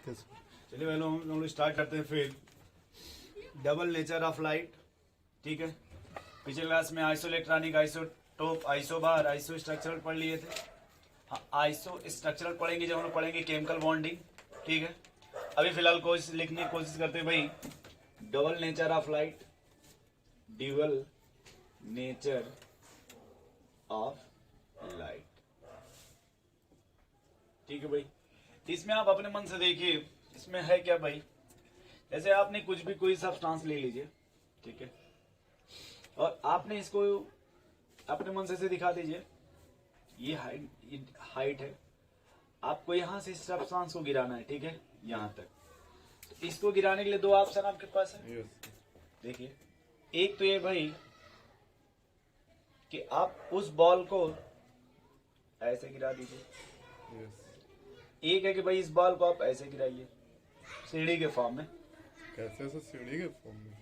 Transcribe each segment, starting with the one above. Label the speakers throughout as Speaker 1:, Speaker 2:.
Speaker 1: चलिए पहले हम लोग स्टार्ट करते हैं। फिर डबल नेचर ऑफ लाइट, ठीक है। पिछले क्लास में iso electronic, isotope, isobar, iso structural पढ़ लिए थे। हाँ, आइसो स्ट्रक्चरल पढ़ेंगे जब हम लोग पढ़ेंगे केमिकल बॉन्डिंग, ठीक है। अभी फिलहाल कोशिश लिखने की कोशिश करते हैं भाई, double nature of light, double nature of light, ठीक है भाई। इसमें आप अपने मन से देखिए इसमें है क्या भाई। जैसे आपने कुछ भी कोई सब्सटेंस ले लीजिए, ठीक है, और आपने इसको अपने मन से दिखा दीजिए। ये हाइट है, आपको यहां से सब्सटेंस को गिराना है, ठीक है, यहां तक। तो इसको गिराने के लिए दो ऑप्शन आपके पास है। देखिए, एक तो ये भाई कि आप उस बॉल को ऐसे गिरा दीजिए। एक है कि भाई इस बॉल को आप ऐसे गिराइए सीढ़ी के फॉर्म में।
Speaker 2: कैसे ऐसे सीढ़ी के फॉर्म में?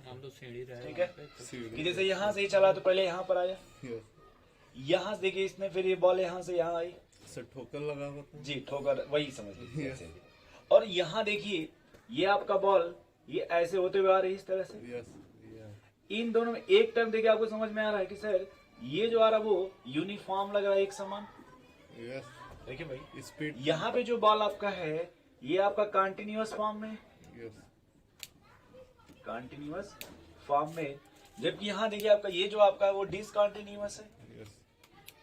Speaker 3: हम तो सीढ़ी रहे,
Speaker 1: ठीक है, कि जैसे यहाँ से ही चला तो पहले यहाँ पर आया, यहाँ से देखिए इसने, फिर ये बॉल यहाँ से यहाँ आई,
Speaker 2: ठोकर लगा हुआ था
Speaker 1: जी, ठोकर, वही समझ लीजिए। और यहाँ देखिए ये आपका बॉल ये ऐसे होते हुए आ रही है इस तरह से। इन दोनों में एक टर्म देखिए आपको समझ में आ रहा है कि सर ये जो आ रहा है वो यूनिफॉर्म लग रहा है, एक समान। देखिए भाई
Speaker 2: स्पीड,
Speaker 1: यहाँ पे जो बॉल आपका है ये आपका कंटिन्यूअस फॉर्म में, कंटिन्यूअस फॉर्म में, जबकि यहाँ देखिए आपका ये जो आपका है वो डिसकंटिन्यूअस है।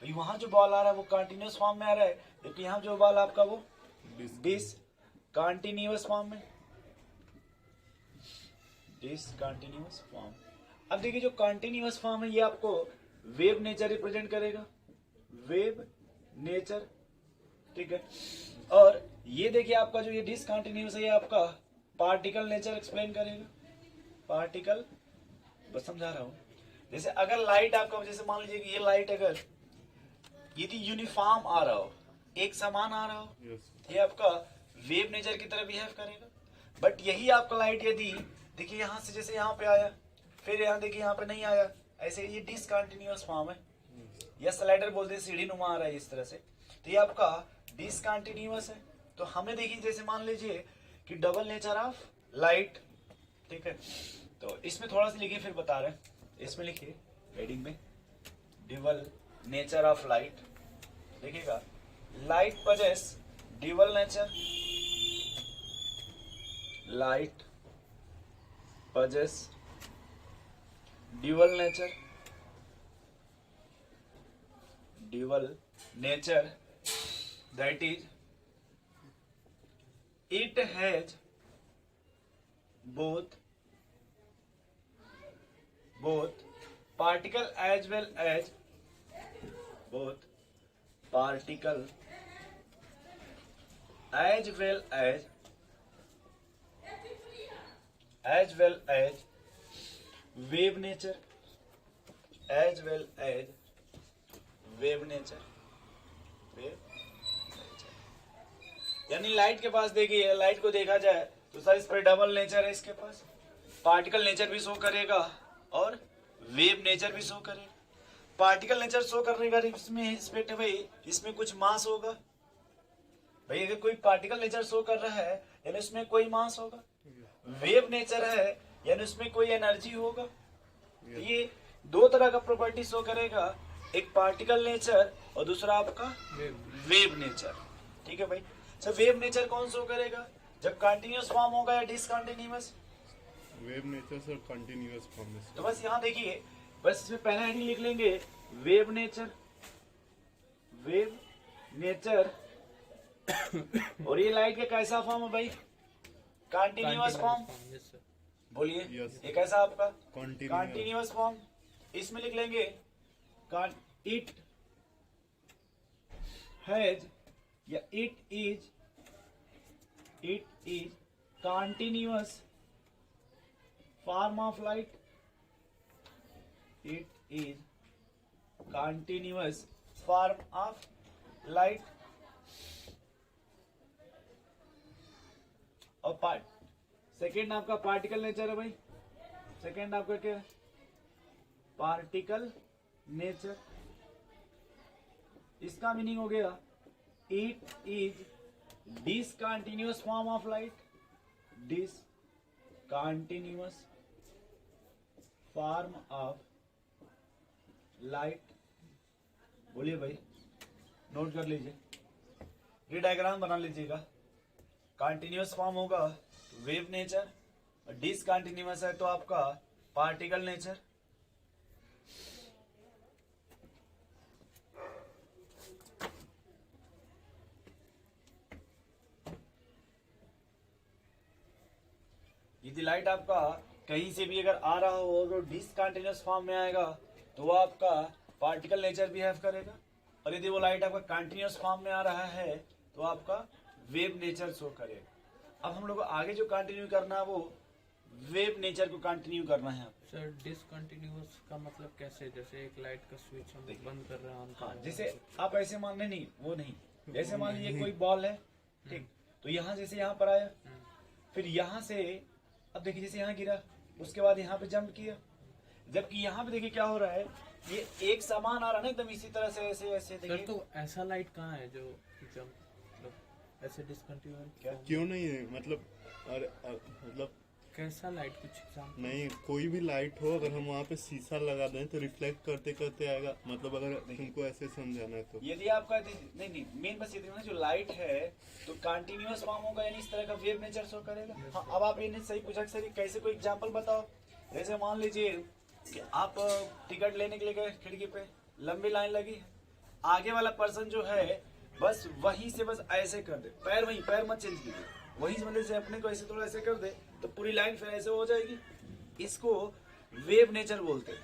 Speaker 1: भाई वहां जो बॉल आ रहा है वो कंटिन्यूअस फॉर्म में आ रहा है, जबकि यहाँ जो बॉल आपका वो डिसकंटिन्यूअस फॉर्म में, डिसकंटिन्यूअस फॉर्म। अब देखिए जो कंटिन्यूअस फॉर्म है ये आपको वेव नेचर रिप्रेजेंट करेगा, वेव नेचर, ठीक है। और ये देखिए आपका जो ये डिसकंटिन्यूअस है ये आपका पार्टिकल नेचर एक्सप्लेन करेगा, पार्टिकल, बस समझा रहा हूँ। जैसे अगर लाइट आपका, जैसे मान लीजिए कि ये लाइट अगर यदि यूनिफॉर्म आ रहा हो, एक समान आ रहा हो, ये आपका वेव नेचर की तरह बिहेव करेगा। बट यही आपका लाइट यदि देखिए यहाँ से जैसे यहाँ पे आया, फिर यहाँ देखिए यहाँ पे नहीं आया, ऐसे ये डिसकंटिन्यूअस फॉर्म है, या स्लाइडर बोलते हैं, सीढ़ी नुमा आ रहा है इस तरह से, तो ये आपका डिसकंटिन्यूअस है। तो हमें देखिए जैसे मान लीजिए कि डबल नेचर ऑफ लाइट, ठीक है। तो इसमें थोड़ा सा लिखिए फिर बता रहे हैं, इसमें लिखिए हेडिंग में डबल नेचर ऑफ लाइट, देखिएगा light possess double nature, light possess double nature, double nature, that is it has both particle as well as both particle as well as wave nature, as well as wave nature, wave, यानी light के पास देखिए, light को देखा जाए तो sir इस पर double nature है, इसके पास पार्टिकल नेचर भी शो करेगा और वेव नेचर भी शो करेगा। पार्टिकल नेचर शो करने का इसमें रिस्पेक्ट है भाई, इसमें कुछ मास होगा भाई। अगर कोई पार्टिकल नेचर शो कर रहा है यानी उसमें कोई मास होगा, वेव नेचर है यानी उसमें कोई एनर्जी होगा। तो ये दो तरह का प्रॉपर्टी शो करेगा, एक पार्टिकल नेचर और दूसरा आपका वेव नेचर, ठीक है भाई। सर वेव नेचर कौन शो करेगा, जब कंटिन्यूअस फॉर्म होगा या discontinuous?
Speaker 2: Wave nature sir continuous form में।
Speaker 1: तो बस यहाँ देखिए, बस इसमें पहला हेडिंग लिख लेंगे वेव नेचर, वेव नेचर। और ये लाइट का कैसा फॉर्म है भाई? Continuous form. बोलिए ये कैसा आपका कंटिन्यूअस फॉर्म। इसमें लिख लेंगे इट हैज या it is continuous form of light, it is continuous form of light. और पार्ट सेकेंड आपका पार्टिकल नेचर है भाई, सेकेंड आपका क्या है? Particle nature. इसका मीनिंग हो गया it is discontinuous form of light, discontinuous form of light, बोलिए भाई, नोट कर लीजिए, ये डायग्राम बना लीजिएगा। कंटिन्यूअस फॉर्म होगा वेव नेचर, और डिसकंटिन्यूअस है तो आपका पार्टिकल नेचर। यदि लाइट आपका कहीं से भी अगर आ रहा हो, अगर डिसकंटिन्यूअस फॉर्म में आएगा तो वो आपका पार्टिकल नेचर बिहेव करेगा, और यदि वो लाइट आपका कंटिन्यूअस फॉर्म में आ रहा है तो आपका वेव नेचर शो करेगा। अब हम लोग को आगे जो कंटिन्यू करना है वो वेव नेचर को कंटिन्यू करना है।
Speaker 3: सर डिसकंटिन्यूअस का मतलब कैसे? जैसे एक लाइट का स्विच हम बंद कर रहे हैं, ऑन कर
Speaker 1: हाँ,
Speaker 3: रहे हैं।
Speaker 1: जैसे आप ऐसे मान नहीं, वो नहीं, जैसे मान लीजिए कोई बॉल है, ठीक, तो यहाँ जैसे यहाँ पर आया, फिर यहाँ से अब देखिए जैसे यहाँ गिरा, उसके बाद यहाँ पे जंप किया, जबकि यहाँ पे देखिए क्या हो रहा है, ये एक समान आ रहा है ना एकदम इसी तरह से, ऐसे ऐसे
Speaker 3: सर
Speaker 1: देखिए।
Speaker 3: तो ऐसा लाइट कहाँ है जो जब मतलब ऐसे डिसकंटिन्यूअस?
Speaker 1: क्या?
Speaker 2: क्यों नहीं है? मतलब मतलब
Speaker 3: कैसा लाइट, कुछ एग्जांपल?
Speaker 2: नहीं, कोई भी लाइट हो, अगर हम वहाँ पे शीशा लगा दें तो रिफ्लेक्ट करते करते आएगा। मतलब अगर तुमको ऐसे समझाना है तो
Speaker 1: यदि आपका नहीं, मेन बस ये देखना, जो लाइट है तो कंटिन्यूअस फॉर्म होगा, यानी इस तरह का वेव नेचर शो करेगा। हाँ, अब आप ये सही पूछा सर कैसे, कोई एग्जांपल बताओ। जैसे मान लीजिए कि आप टिकट लेने के लिए गए, खिड़की पे लंबी लाइन लगी है, आगे वाला पर्सन जो है बस वहीं से बस ऐसे कर दे, पैर वहीं, पैर मत चेंज कीजिए, वहीं से मतलब से अपने को ऐसे थोड़ा ऐसे कर दे तो पूरी लाइन फिर ऐसे हो जाएगी। इसको वेव नेचर बोलते हैं,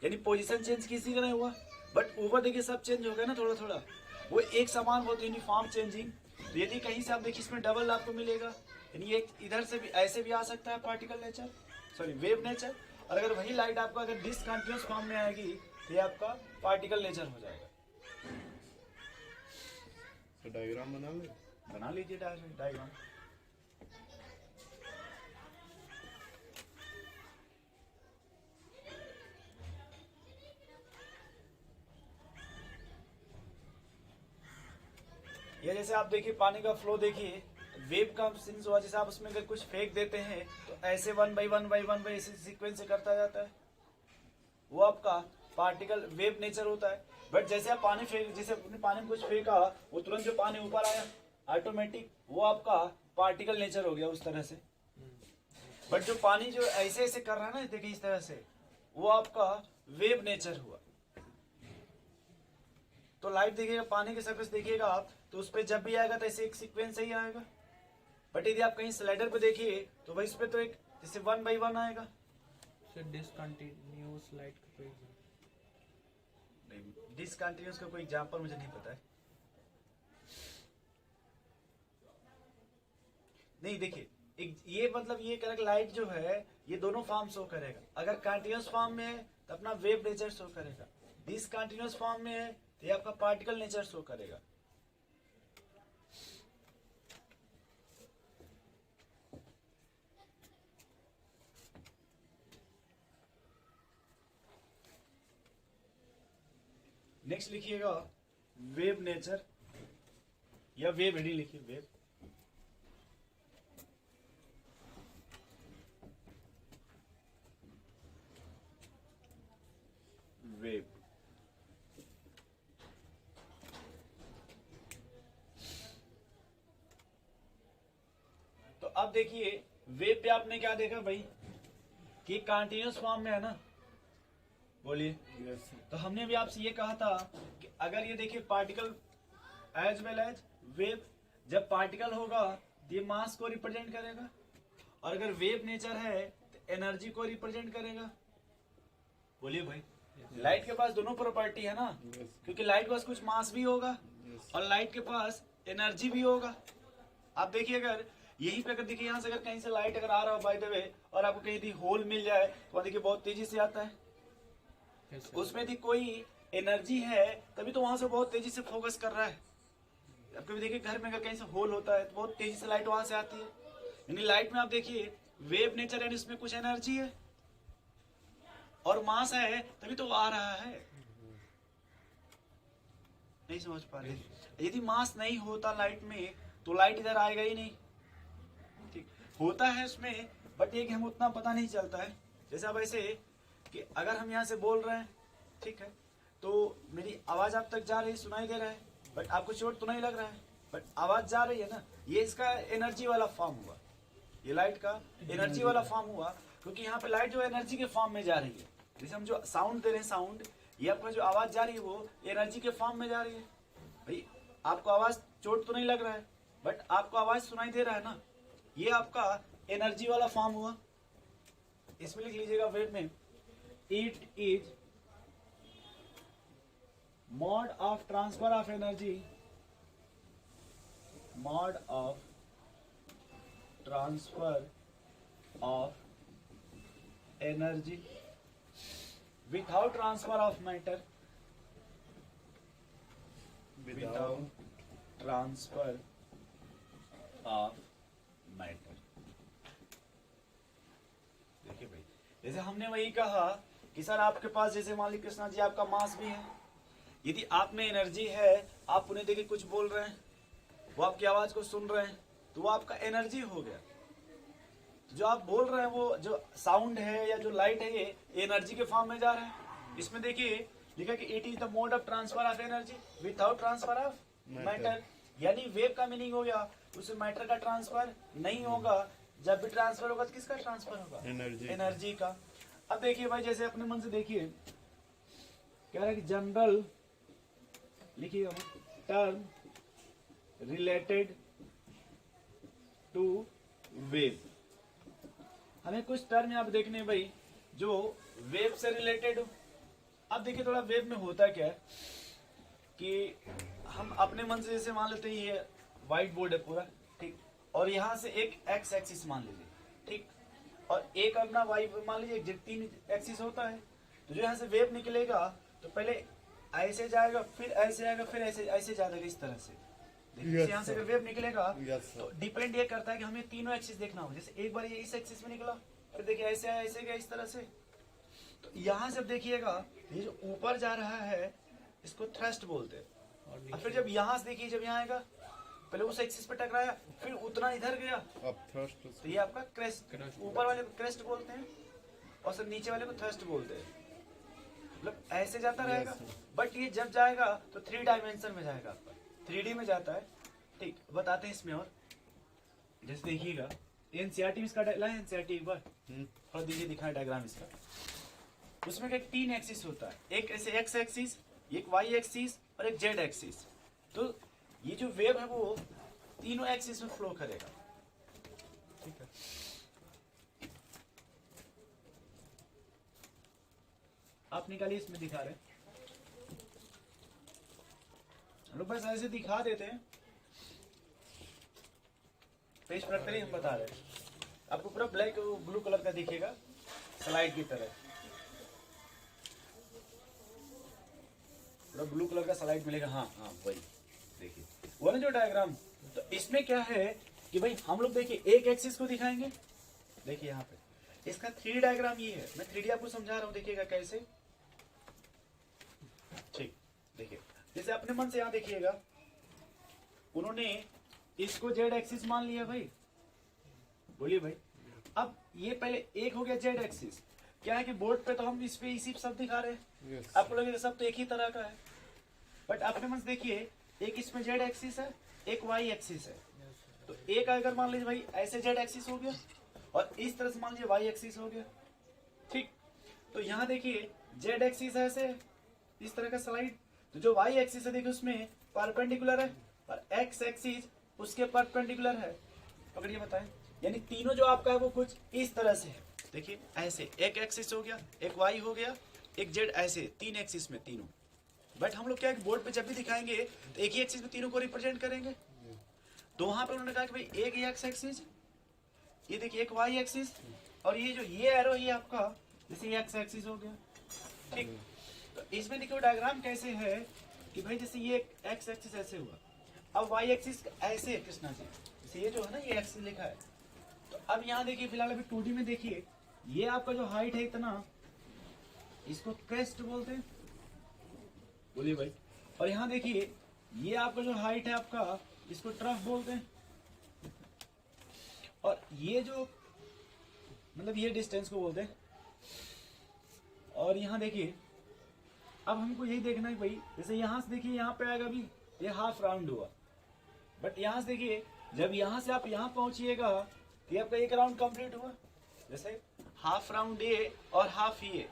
Speaker 1: यानी पोजीशन चेंज किसी का नहीं हुआ, बट ऊपर देखिए सब चेंज हो गया ना थोड़ा थोड़ा, वो एक समान होती है, यूनिफॉर्म चेंजिंग। तो यदि कहीं से आप देखिए इसमें डबल आपको मिलेगा, यानी एक इधर से भी ऐसे भी आ सकता है particle nature, sorry wave nature. और अगर वही लाइट आपका अगर डिसकंटिन्यूअस फॉर्म में आएगी तो ये आपका पार्टिकल नेचर हो जाएगा।
Speaker 2: तो डायग्राम बना ले।
Speaker 1: बना लीजिए डायग्राम। ये जैसे आप देखिए पानी का फ्लो देखिए, वेव का सिंस हुआ, जैसे आप उसमें अगर कुछ फेंक देते हैं तो ऐसे 1 बाई 1 बाई 1 बाई ऐसे सीक्वेंस से करता जाता है, वो आपका पार्टिकल वेव नेचर होता है। बट जैसे आप पानी फेंक, जैसे अपने पानी में कुछ फेंका, वो तुरंत जो पानी ऊपर आया ऑटोमेटिक, वो आपका पार्टिकल नेचर हो गया उस तरह से। बट जो पानी जो ऐसे ऐसे कर रहा है ना, देखिए इस तरह से, वो आपका वेव नेचर हुआ। तो लाइट देखिएगा, पानी के सरफेस देखिएगा आप, तो उस पर जब भी आएगा तो ऐसे एक सीक्वेंस से ही आएगा। बट यदि आप कहीं स्लाइडर पे देखिए तो भाई इस पे तो एक जैसे 1 बाई 1 आएगा।
Speaker 3: सर डिसकंटिन्यूअस लाइट का कोई
Speaker 1: नहीं, डिसकंटिन्यूअस का कोई एग्जांपल मुझे नहीं पता है। नहीं देखिए, ये मतलब ये करेक्ट लाइट जो है ये दोनों फॉर्म शो करेगा। अगर कंटिन्यूअस फॉर्म में है तो अपना वेव नेचर शो करेगा, डिसकंटिन्यूअस फॉर्म में है तो ये आपका पार्टिकल नेचर शो करेगा। नेक्स्ट लिखिएगा वेव नेचर, या वेव रीडिंग लिखिए, वेव वेव तो अब देखिए वेव पे आपने क्या देखा भाई कि कंटिन्यूअस फॉर्म में है ना, बोलिए। तो हमने भी आपसे ये कहा था कि अगर ये देखिए particle as well as wave, जब पार्टिकल होगा तो ये मास को रिप्रेजेंट करेगा, और अगर वेव नेचर है तो एनर्जी को रिप्रेजेंट करेगा। बोलिए भाई, लाइट के पास दोनों प्रॉपर्टी है ना, क्योंकि लाइट के पास कुछ मास भी होगा और लाइट के पास एनर्जी भी होगा। आप देखिए अगर यहीं पे अगर देखिए यहाँ से अगर कहीं से लाइट अगर आ रहा हो बाय द वे, और आपको कहीं भी होल मिल जाए तो देखिए बहुत तेजी से आता है, उसमें यदि कोई एनर्जी है तभी तो वहां से बहुत तेजी से फोकस कर रहा है। आप कभी देखिए घर में अगर कहीं से होल होता है तो बहुत तेजी से लाइट वहां से आती है, यानी लाइट में आप देखिए वेव नेचर है, इसमें कुछ एनर्जी है और मास है तभी तो आ रहा है। नहीं समझ पा रहे? यदि मास नहीं होता लाइट में तो लाइट इधर आएगा ही नहीं। ठीक, होता है उसमें, बट ये कि हम उतना पता नहीं चलता है। जैसे अब ऐसे कि अगर हम यहाँ से बोल रहे हैं, ठीक है, तो मेरी आवाज आप तक जा रही है, सुनाई दे रहा है, बट आपको चोट तो नहीं लग रहा है, बट आवाज जा रही है ना। ये इसका एनर्जी वाला फॉर्म हुआ, ये लाइट का एनर्जी वाला फॉर्म हुआ, क्योंकि यहाँ पे लाइट जो एनर्जी के फॉर्म में जा रही है। जैसे हम जो साउंड दे रहे हैं, साउंड, ये आपका जो आवाज जा रही है वो एनर्जी के फॉर्म में जा रही है। भाई आपको आवाज चोट तो नहीं लग रहा है, बट आपको आवाज सुनाई दे रहा है ना, ये आपका एनर्जी वाला फॉर्म हुआ। इसमें लिख लीजिएगा वेव में, it is mode of transfer of energy, mode of transfer of energy without transfer of matter, without transfer of matter। देखिए भाई, जैसे हमने वही कहा कि सर आपके पास, जैसे मान लीजिए कृष्णा जी आपका मास भी है, यदि आप में एनर्जी है, आप उन्हें देखिए कुछ बोल रहे हैं, वो आपकी आवाज को सुन रहे हैं, तो वो आपका एनर्जी हो गया। जो आप बोल रहे हैं, वो जो साउंड है या जो लाइट है, ये एनर्जी के फॉर्म में जा रहा है। इसमें देखिए लिखा कि it is the mode of transfer of energy without transfer of matter, यानी वेव का मीनिंग हो गया उसमें मैटर का ट्रांसफर नहीं होगा। जब भी ट्रांसफर होगा तो किसका ट्रांसफर होगा? एनर्जी का। अब देखिए भाई, जैसे अपने मन से देखिए, कह रहा है कि जनरल लिखिएगा टर्म रिलेटेड टू वेव। हमें कुछ टर्म यहाँ पे देखने हैं भाई जो वेव से रिलेटेड हो। अब देखिए थोड़ा वेव में होता क्या है कि हम अपने मन से जैसे मान लेते हैं ये व्हाइट बोर्ड है पूरा, ठीक, और यहाँ से एक एक्स एक्सिस मान लीजिए, ठीक, और एक अपना वाई मान लीजिए, 3 एक्सिस होता है। तो जो यहाँ से वेव निकलेगा तो पहले ऐसे जाएगा, फिर ऐसे आएगा, फिर ऐसे ऐसे जाएगा, इस तरह से। देखिए यहाँ से अगर वेव निकलेगा तो डिपेंड ये करता है कि हमें तीनों एक्सिस देखना होगा। जैसे एक बार ये इस एक्सिस में निकला, फिर देखिए ऐसे आया, ऐसे गया, इस तरह से। तो यहाँ से देखिएगा ये जो ऊपर जा रहा है इसको थ्रस्ट बोलते हैं, और फिर जब यहाँ से देखिए, जब यहाँ आएगा, पहले उस एक्सिस पे टकराया, फिर उतना इधर गया,
Speaker 2: अब थ्रस्ट,
Speaker 1: तो ये आपका क्रेस्ट, ऊपर वाले को क्रेस्ट बोलते हैं और सब नीचे वाले को थ्रस्ट बोलते हैं। मतलब ऐसे जाता रहेगा, बट ये जब जाएगा तो 3 डायमेंशन में जाएगा, 3D में जाता है। ठीक, बताते हैं इसमें। और जैसे देखिएगा एनसीईआरटी में इसका डायग्राम, एनसीईआरटी एक बार थोड़ा दीजिए, दिखाएं डायग्राम इसका। उसमें क्या 3 एक्सिस होता है, एक ऐसे एक्स एक्सिस, एक वाई एक्सिस और एक जेड एक्सिस। तो ये जो वेव है वो तीनों एक्सिस में फ्लो करेगा। ठीक है, आप निकालिए, इसमें दिखा रहे हैं हम लोग, बस ऐसे दिखा देते हैं, पेज पर रखते ही हम बता रहे हैं। आपको पूरा ब्लैक ब्लू कलर का दिखेगा स्लाइड की तरह, पूरा ब्लू कलर का स्लाइड मिलेगा। हाँ हाँ वही देखिए, वो ना जो डायग्राम। तो इसमें क्या है कि भाई हम लोग देखिए एक एक्सिस को दिखाएंगे, देखिए यहाँ पे इसका 3D डायग्राम ये है, मैं 3D आपको समझा रहा हूँ, देखिएगा कैसे। ठीक, देखिए जैसे अपने मन से यहाँ देखिएगा, उन्होंने इसको जेड एक्सिस मान लिया भाई, बोलिए भाई। अब ये पहले एक हो गया जेड एक्सिस, क्या है कि बोर्ड पे तो हम इस पे इसी सब दिखा रहे हैं, आपको लगेगा सब तो एक ही तरह का है, बट अपने मन से देखिए, एक इसमें जेड एक्सिस है, एक वाई एक्सिस है। तो एक अगर मान लीजिए भाई ऐसे जेड एक्सिस हो गया, और इस तरह से मान लीजिए वाई एक्सिस हो गया। ठीक, तो यहाँ देखिए जेड एक्सिस है ऐसे, इस तरह का स्लाइड, तो जो वाई एक्सिस है देखिए उसमें परपेंडिकुलर है, और एक्स एक्सिस उसके परपेंडिकुलर है। पकड़िए बताएं, यानी तीनों जो आपका है वो कुछ इस तरह से है। देखिए ऐसे एक एक्सिस हो गया, एक वाई हो गया, एक जेड, ऐसे 3 एक्सिस में तीनों। बट हम लोग क्या है बोर्ड पे जब भी दिखाएंगे तो एक ही एक्सिस में तीनों को रिप्रेजेंट करेंगे। तो वहां पे उन्होंने कहा कि भाई एक एक्स एक्सिस, ये देखिए एक वाई एक्सिस, और ये जो ये एरो ये आपका जैसे एक्स एक्सिस हो गया। ठीक, तो इसमें देखिए डायग्राम कैसे है कि भाई जैसे ये एक्स एक्सिस ऐसे हुआ, अब वाई एक्सिस ऐसे है कृष्णा जी, जैसे ये जो है ना ये एक्सिस लिखा है। तो अब यहाँ देखिए फिलहाल अभी 2D में देखिए, ये आपका जो हाइट है इतना, इसको क्रेस्ट बोलते हैं, बोलिए भाई। और यहाँ देखिए ये आपका जो हाइट है आपका, इसको ट्रफ बोलते हैं। और ये जो मतलब ये डिस्टेंस को बोलते हैं। और यहाँ देखिए, अब हमको यही देखना है भाई, जैसे यहाँ से देखिए यहाँ पे आएगा भी, ये हाफ राउंड हुआ, बट यहाँ से देखिए जब यहाँ से आप यहाँ पहुंचिएगा तो ये आपका एक राउंड कंप्लीट हुआ। जैसे हाफ राउंड ये और हाफ ये,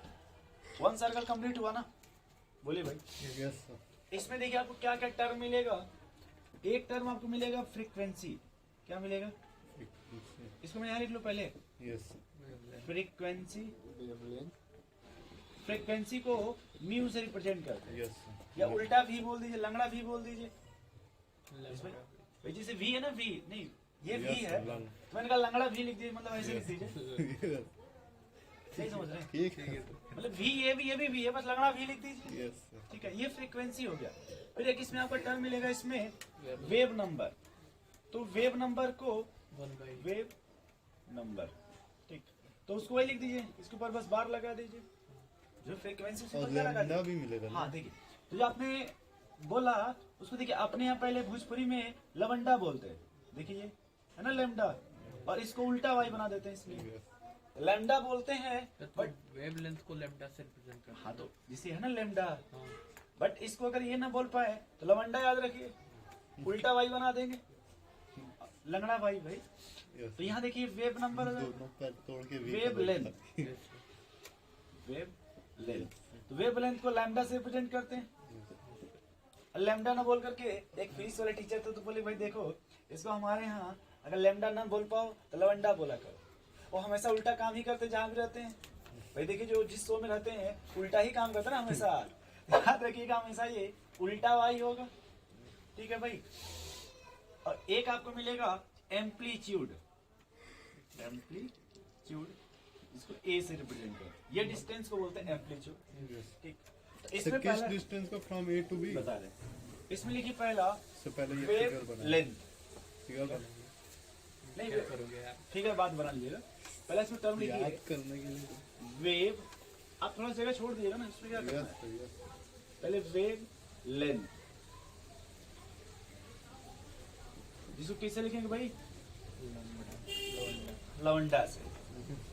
Speaker 1: वन सर्कल कंप्लीट हुआ ना। बोलिए भाई,
Speaker 2: यस सर।
Speaker 1: इसमें देखिए आपको क्या क्या टर्म मिलेगा। एक टर्म आपको मिलेगा फ्रीक्वेंसी। क्या मिलेगा? इसको मैं यहाँ लिख लो पहले,
Speaker 2: यस
Speaker 1: फ्रीक्वेंसी। फ्रीक्वेंसी को म्यू से रिप्रेजेंट करते हैं,
Speaker 2: यस
Speaker 1: या उल्टा भी बोल दीजिए, लंगड़ा भी बोल दीजिए। इसमें भाई जैसे वी है ना, वी नहीं ये वी है, तो मैंने कहा लंगड़ा भी लिख दीजिए, मतलब ऐसे लिख दीजिए। सही समझ रहे हैं?
Speaker 2: ठीक है।
Speaker 1: मतलब वी ये भी वी है, बस लंगड़ा भी लिख दीजिए।
Speaker 2: Yes sir.
Speaker 1: ठीक है, ये फ्रीक्वेंसी हो गया। फिर एक इसमें आपका टर्म मिलेगा, इसमें वेव नंबर। तो वेव नंबर को
Speaker 3: 1/,
Speaker 1: वेव नंबर, ठीक, तो उसको वही लिख दीजिए, इसके ऊपर बस बार लगा दीजिए, जो फ्रीक्वेंसी से
Speaker 2: और
Speaker 1: क्या लगा
Speaker 2: लैम्डा
Speaker 1: दीजिए।
Speaker 2: भी मिलेगा ना?
Speaker 1: हाँ देखिए, तो जो आपने बोला उसको देखिए, अपने यहाँ पहले भोजपुरी में लवंडा बोलते हैं, देखिए ये है ना लैम्डा, और इसको उल्टा वाई बना देते हैं, इसलिए लैम्डा बोलते हैं।
Speaker 3: तो
Speaker 1: बट
Speaker 3: वेवलेंथ को लैम्डा से रिप्रेजेंट करते
Speaker 1: हाँ, तो जिसे है ना लैम्डा,
Speaker 3: हैं।
Speaker 1: बट इसको अगर ये ना बोल पाए तो लवंडा याद रखिए, उल्टा वाई बना देंगे, लंगड़ा वाई भाई।
Speaker 2: यस।
Speaker 1: तो यहाँ देखिए वेव नंबर,
Speaker 2: दोनों पैर तोड़ के
Speaker 1: वेव लेंथ, वेव लेंथ, तो वेव लेंथ को लैम्डा से रिप्रेजेंट करते हैं। लैम्डा ना बोल करके एक फिजिक्स वाले टीचर थे, तो बोले भाई देखो, इसको हमारे यहाँ अगर लैम्डा ना बोल पाओ तो लवंडा बोला करो। वो हमेशा उल्टा काम ही करते जहाँ भी रहते हैं भाई। देखिए जो जिस शो में रहते हैं उल्टा ही काम करते हैं ना हमेशा, याद रखिएगा हमेशा ये उल्टा वाई होगा। ठीक है भाई। और एक आपको मिलेगा एम्पलीट्यूड, एम्पलीट्यूड इसको ए से रिप्रेजेंट कर, ये डिस्टेंस को बोलते हैं एम्पलीट्यूड। ठीक, तो इसमें
Speaker 2: किस
Speaker 1: पहला
Speaker 2: डिस्टेंस को फ्रॉम ए टू बी
Speaker 1: बता रहे, इसमें लिखिए पहला
Speaker 2: से पहले ये फिगर
Speaker 1: वेव
Speaker 2: बना,
Speaker 1: लेंथ,
Speaker 2: फिगर बना
Speaker 1: नहीं
Speaker 3: क्या करोगे यार?
Speaker 1: फिगर बात बना लीजिएगा। पहले इसमें टर्म
Speaker 2: याद
Speaker 1: लिखिए
Speaker 2: करने के लिए।
Speaker 1: वेव, आप थोड़ा जगह छोड़ दीजिएगा ना, इसमें क्या करना है।
Speaker 2: Yes yes.
Speaker 1: पहले वेव लेंथ, जिसको किससे लिखेंगे भाई? लवंडा से।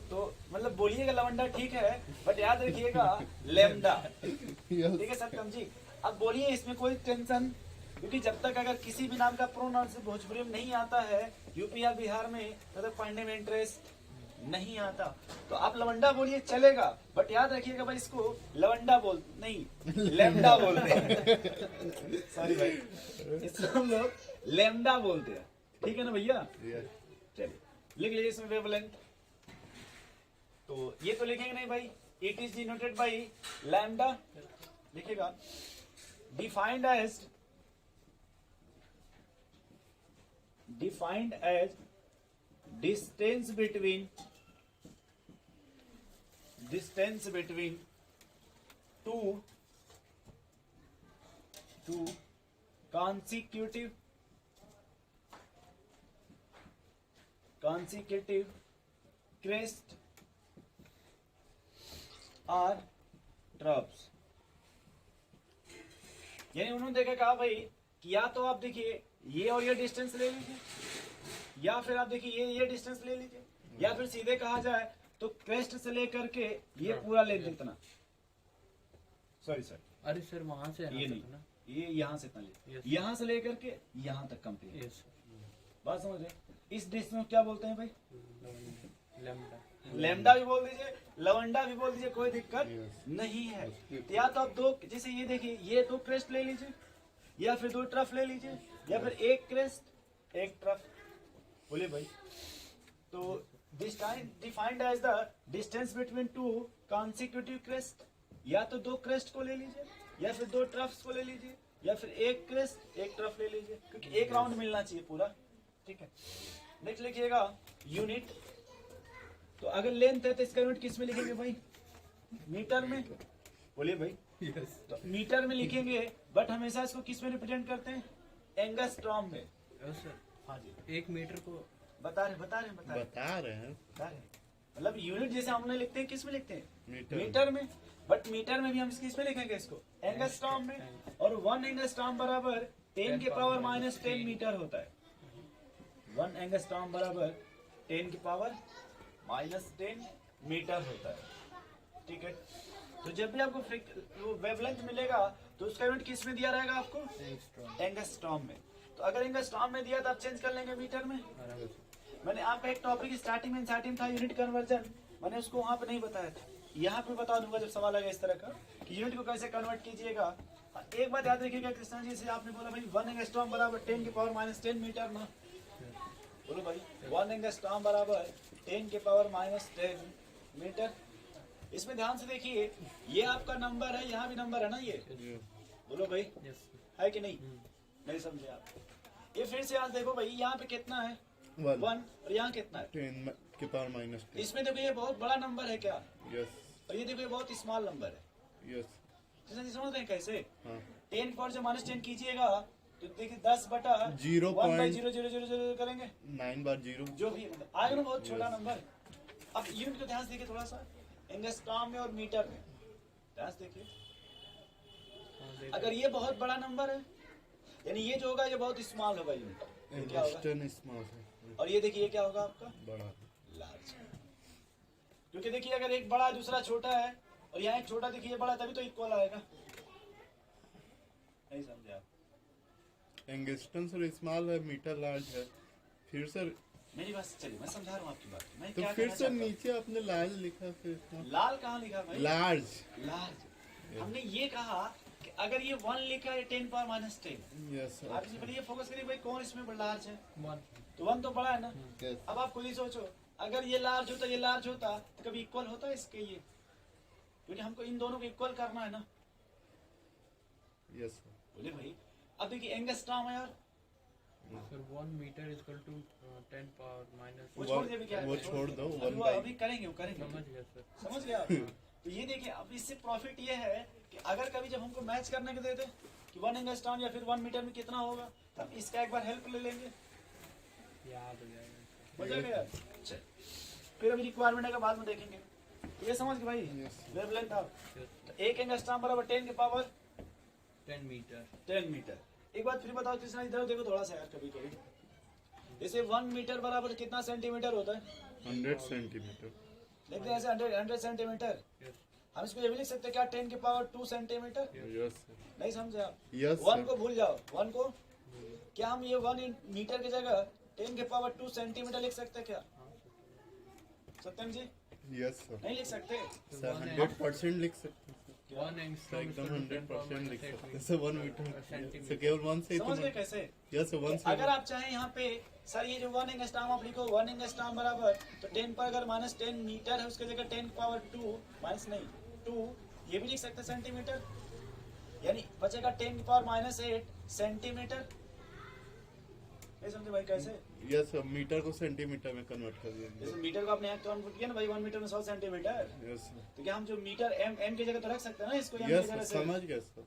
Speaker 1: तो मतलब बोलिएगा लवंडा ठीक है, बट याद रखिएगा लैम्डा। ठीक है सत्यम जी, अब बोलिए, इसमें कोई टेंशन, क्योंकि जब तक अगर किसी भी नाम का प्रोनाउंस भोजपुरी में नहीं आता है यूपी या बिहार में, तब तक पढ़ने में इंटरेस्ट नहीं आता। तो आप लवंडा बोलिए चलेगा, बट याद रखिएगा भाई इसको लवंडा बोल नहीं लैम्डा बोलते हैं। सॉरी भाई, इसको हम लोग लैम्डा बोलते हैं। ठीक है ना भैया?
Speaker 2: यस।
Speaker 1: चलिए लिख लीजिए इसमें वेवलेंथ। तो ये तो लिखेंगे नहीं भाई, it is denoted by lambda, लिखेगा defined as distance between two consecutive crest or troughs। यानी उन्होंने देखा कहा भाई कि या तो आप देखिए ये और ये डिस्टेंस ले लीजिए, या फिर आप देखिए ये डिस्टेंस ले लीजिए, या फिर सीधे कहा जाए तो क्रेस्ट से लेकर के ये पूरा लेंथ इतना, सॉरी सर
Speaker 3: अरे सर वहाँ से
Speaker 1: ये नहीं,
Speaker 3: ना।
Speaker 1: ये यहाँ से इतना ले,
Speaker 3: Yes.
Speaker 1: यहाँ से लेकर के यहाँ तक कंप्लीट।
Speaker 3: यस
Speaker 1: बात समझ रहे? इस डिस्टेंस को क्या बोलते हैं भाई?
Speaker 3: लैम्डा।
Speaker 1: लैम्डा भी बोल दीजिए, लवंडा भी बोल दीजिए, कोई दिक्कत
Speaker 2: Yes.
Speaker 1: नहीं है। तो या तो आप दो, जैसे ये देखिए ये दो क्रेस्ट ले लीजिए, या फिर दो ट्रफ ले लीजिए, या फिर एक क्रेस्ट एक ट्रफ। बोलिए भाई। तो this time defined as the distance between two consecutive crest, या तो दो क्रेस्ट को ले लीजिए, या फिर दो ट्रफ्स को ले लीजिए, या फिर एक क्रेस्ट एक ट्रफ ले लीजिए, क्योंकि एक राउंड मिलना चाहिए पूरा। ठीक है, नेक्स्ट लिखिएगा यूनिट। तो अगर लेंथ है तो इसका यूनिट किस में लिखेंगे भाई? मीटर में। बोलिए भाई।
Speaker 3: यस
Speaker 1: तो मीटर में लिखेंगे, बट हमेशा इसको किस में रिप्रेजेंट करते हैं? एंगस्ट्रॉम में।
Speaker 3: सर
Speaker 1: हाँ जी,
Speaker 3: 1 मीटर को
Speaker 1: बता रहे हैं। मतलब यूनिट जैसे हम लोग लिखते हैं, किस में लिखते हैं? मीटर में। बट मीटर में भी हम किस में लिखेंगे इसको? एंगस्ट्रॉम में। और 1 एंगस्ट्रॉम बराबर 10 के पावर माइनस 10 मीटर होता है। 1 एंगस्ट्रॉम बराबर 10 की पावर माइनस 10 मीटर होता है। ठीक है, तो जब भी आपको वेवलेंथ मिलेगा तो उसका यूनिट किस में दिया रहेगा आपको? एंगस्ट्रॉम में। तो अगर एंगस्ट्रॉम में दिया तो आप चेंज कर लेंगे मीटर में। मैंने आपका एक टॉपिक स्टार्टिंग में इंसाइटिंग था यूनिट कन्वर्जन, मैंने उसको वहां पे नहीं बताया था, यहाँ पे बता दूंगा जब सवाल आएगा इस तरह का कि यूनिट को कैसे कन्वर्ट कीजिएगा। एक बात याद रखिएगा कृष्णा जी से आपने बोला भाई 1 एंगस्ट्रॉम बराबर 10 की पावर माइनस 10 मीटर ना, बोलो भाई 1 एंगस्ट्रॉम बराबर 10 के पावर माइनस 10 मीटर। इसमें ध्यान से देखिए, ये आपका नंबर है, यहाँ भी नंबर है ना ये, बोलो भाई है कि नहीं? नहीं समझे आप? ये फिर से आज देखो भाई, यहाँ पे कितना है 1 और यहाँ कितना है
Speaker 2: 10 के पावर माइनस 10।
Speaker 1: इसमें देखो ये बहुत बड़ा नंबर है क्या,
Speaker 2: यस
Speaker 1: और ये देखो ये बहुत स्मॉल नंबर है।
Speaker 2: यस
Speaker 1: समझ रहे हैं कैसे?
Speaker 2: हाँ
Speaker 1: 10 की पावर से माइनस 10 कीजिएगा तो देखिए 10 बटा 1/0000 करेंगे
Speaker 2: 9 बार 0
Speaker 1: जो भी आएगा ना, बहुत छोटा नंबर। अब यूनिट को ध्यान से देखिए थोड़ा सा, एंगस्ट्रॉम में और मीटर में ध्यान से देखिए। अगर ये बहुत बड़ा नंबर है यानी ये जो होगा ये बहुत स्मॉल होगा यूनिट, ये क्या होगा?
Speaker 2: 10 स्मॉल है,
Speaker 1: और ये देखिए ये क्या होगा आपका?
Speaker 2: बड़ा।
Speaker 1: लार्ज। क्योंकि देखिए अगर एक बड़ा दूसरा छोटा है और यहाँ एक छोटा देखिए बड़ा, तभी तो इक्वल आएगा। नहीं समझे आप?
Speaker 2: एंगस्टन सर स्मॉल है, मीटर लार्ज है। फिर सर
Speaker 1: मेरी बात चलिए, मैं समझा रहा हूँ आपकी बात। मैं
Speaker 2: तो
Speaker 1: क्या
Speaker 2: फिर
Speaker 1: कहना
Speaker 2: सर
Speaker 1: चाहता हूँ?
Speaker 2: नीचे आपने लार्ज लिखा, फिर
Speaker 1: लाल कहाँ लिखा भाई?
Speaker 2: लार्ज।
Speaker 1: लार्ज। हमने ये कहा कि अगर ये 1 लिखा है 10 पावर माइनस 10,
Speaker 2: यस
Speaker 1: आप इससे पहले ये फोकस करिए भाई कौन इसमें लार्ज है?
Speaker 3: 1
Speaker 1: तो 1 तो बड़ा है ना।
Speaker 2: यस
Speaker 1: अब आप खुद ही सोचो, अगर ये लार्ज होता ये लार्ज होता तो कभी इक्वल होता है इसके ये? क्योंकि हमको इन दोनों को इक्वल करना है ना।
Speaker 2: यस
Speaker 1: बोले भाई अब देखिए एंगस्ट्रॉम है यार,
Speaker 3: sir 1 metre is equal to 10 power minus.
Speaker 1: वो छोड़ दे, अभी क्या है?
Speaker 2: वो छोड़ दो,
Speaker 1: अभी
Speaker 2: 1
Speaker 1: वो
Speaker 2: बाई
Speaker 1: अभी करेंगे, वो करेंगे।
Speaker 3: समझ गया सर।
Speaker 1: समझ गया आप? तो ये देखिए अब इससे प्रॉफिट ये है कि अगर कभी जब हमको मैच करने के देते कि 1 एंगस्ट्रॉम या फिर 1 मीटर में कितना होगा, तब इसका एक बार हेल्प ले लेंगे,
Speaker 3: याद हो जाएगा।
Speaker 1: हो जाएगा यार। अच्छा, फिर अभी रिक्वायरमेंट का बाद में देखेंगे। तो ये समझ गए भाई
Speaker 2: Yes.
Speaker 1: वेवलेंथ आप। तो 1 एंगस्ट्रॉम बराबर 10 के पावर
Speaker 3: 10 मीटर।
Speaker 1: 10 मीटर। एक बात फिर बताओ तीसरा, इधर देखो थोड़ा सा यार, कभी कभी जैसे 1 मीटर बराबर कितना सेंटीमीटर होता है?
Speaker 2: 100 सेंटीमीटर।
Speaker 1: देखते हैं ऐसे 100 सेंटीमीटर।
Speaker 3: यस
Speaker 1: हम इसको ये भी लिख सकते हैं क्या 10 के पावर 2 सेंटीमीटर?
Speaker 2: यस
Speaker 1: नहीं समझे आप?
Speaker 2: यस
Speaker 1: 1 को भूल जाओ, 1 को क्या हम ये 1 मीटर की जगह 10 के पावर 2 सेंटीमीटर लिख सकते हैं क्या सत्यम जी?
Speaker 2: Yes sir.
Speaker 1: नहीं लिख सकते।
Speaker 2: सर 100% लिख सकते हैं सर।
Speaker 3: 1 एंगस्ट्रॉम
Speaker 2: एकदम 100% लिख सकते हैं सर। 1 metre sir
Speaker 3: centimetre.
Speaker 2: केवल 1 से ही
Speaker 1: समझ गए
Speaker 2: तो
Speaker 1: कैसे?
Speaker 2: यस 1 से
Speaker 1: अगर आप चाहें यहाँ पे सर ये जो 1 एंगस्ट्रॉम आप लिखो 1 एंगस्ट्रॉम बराबर तो 10 पर अगर माइनस 10 मीटर है उसके जगह 10 पावर 2 माइनस नहीं 2 ये भी लिख सकते हैं सेंटीमीटर, यानी बचेगा 10 पावर माइनस 8 सेंटीमीटर। नहीं समझे भाई कैसे?
Speaker 2: यस सर मीटर को सेंटीमीटर में कन्वर्ट कर दिया।
Speaker 1: जैसे मीटर को आपने यहाँ कन्वर्ट किया ना भाई 1 मीटर में 100 सेंटीमीटर,
Speaker 2: यस सर
Speaker 1: तो क्या हम जो मीटर एम की जगह तो रख सकते हैं ना इसको एम की
Speaker 2: यस
Speaker 1: जगह
Speaker 2: सर
Speaker 1: से?
Speaker 2: समझ गए सर।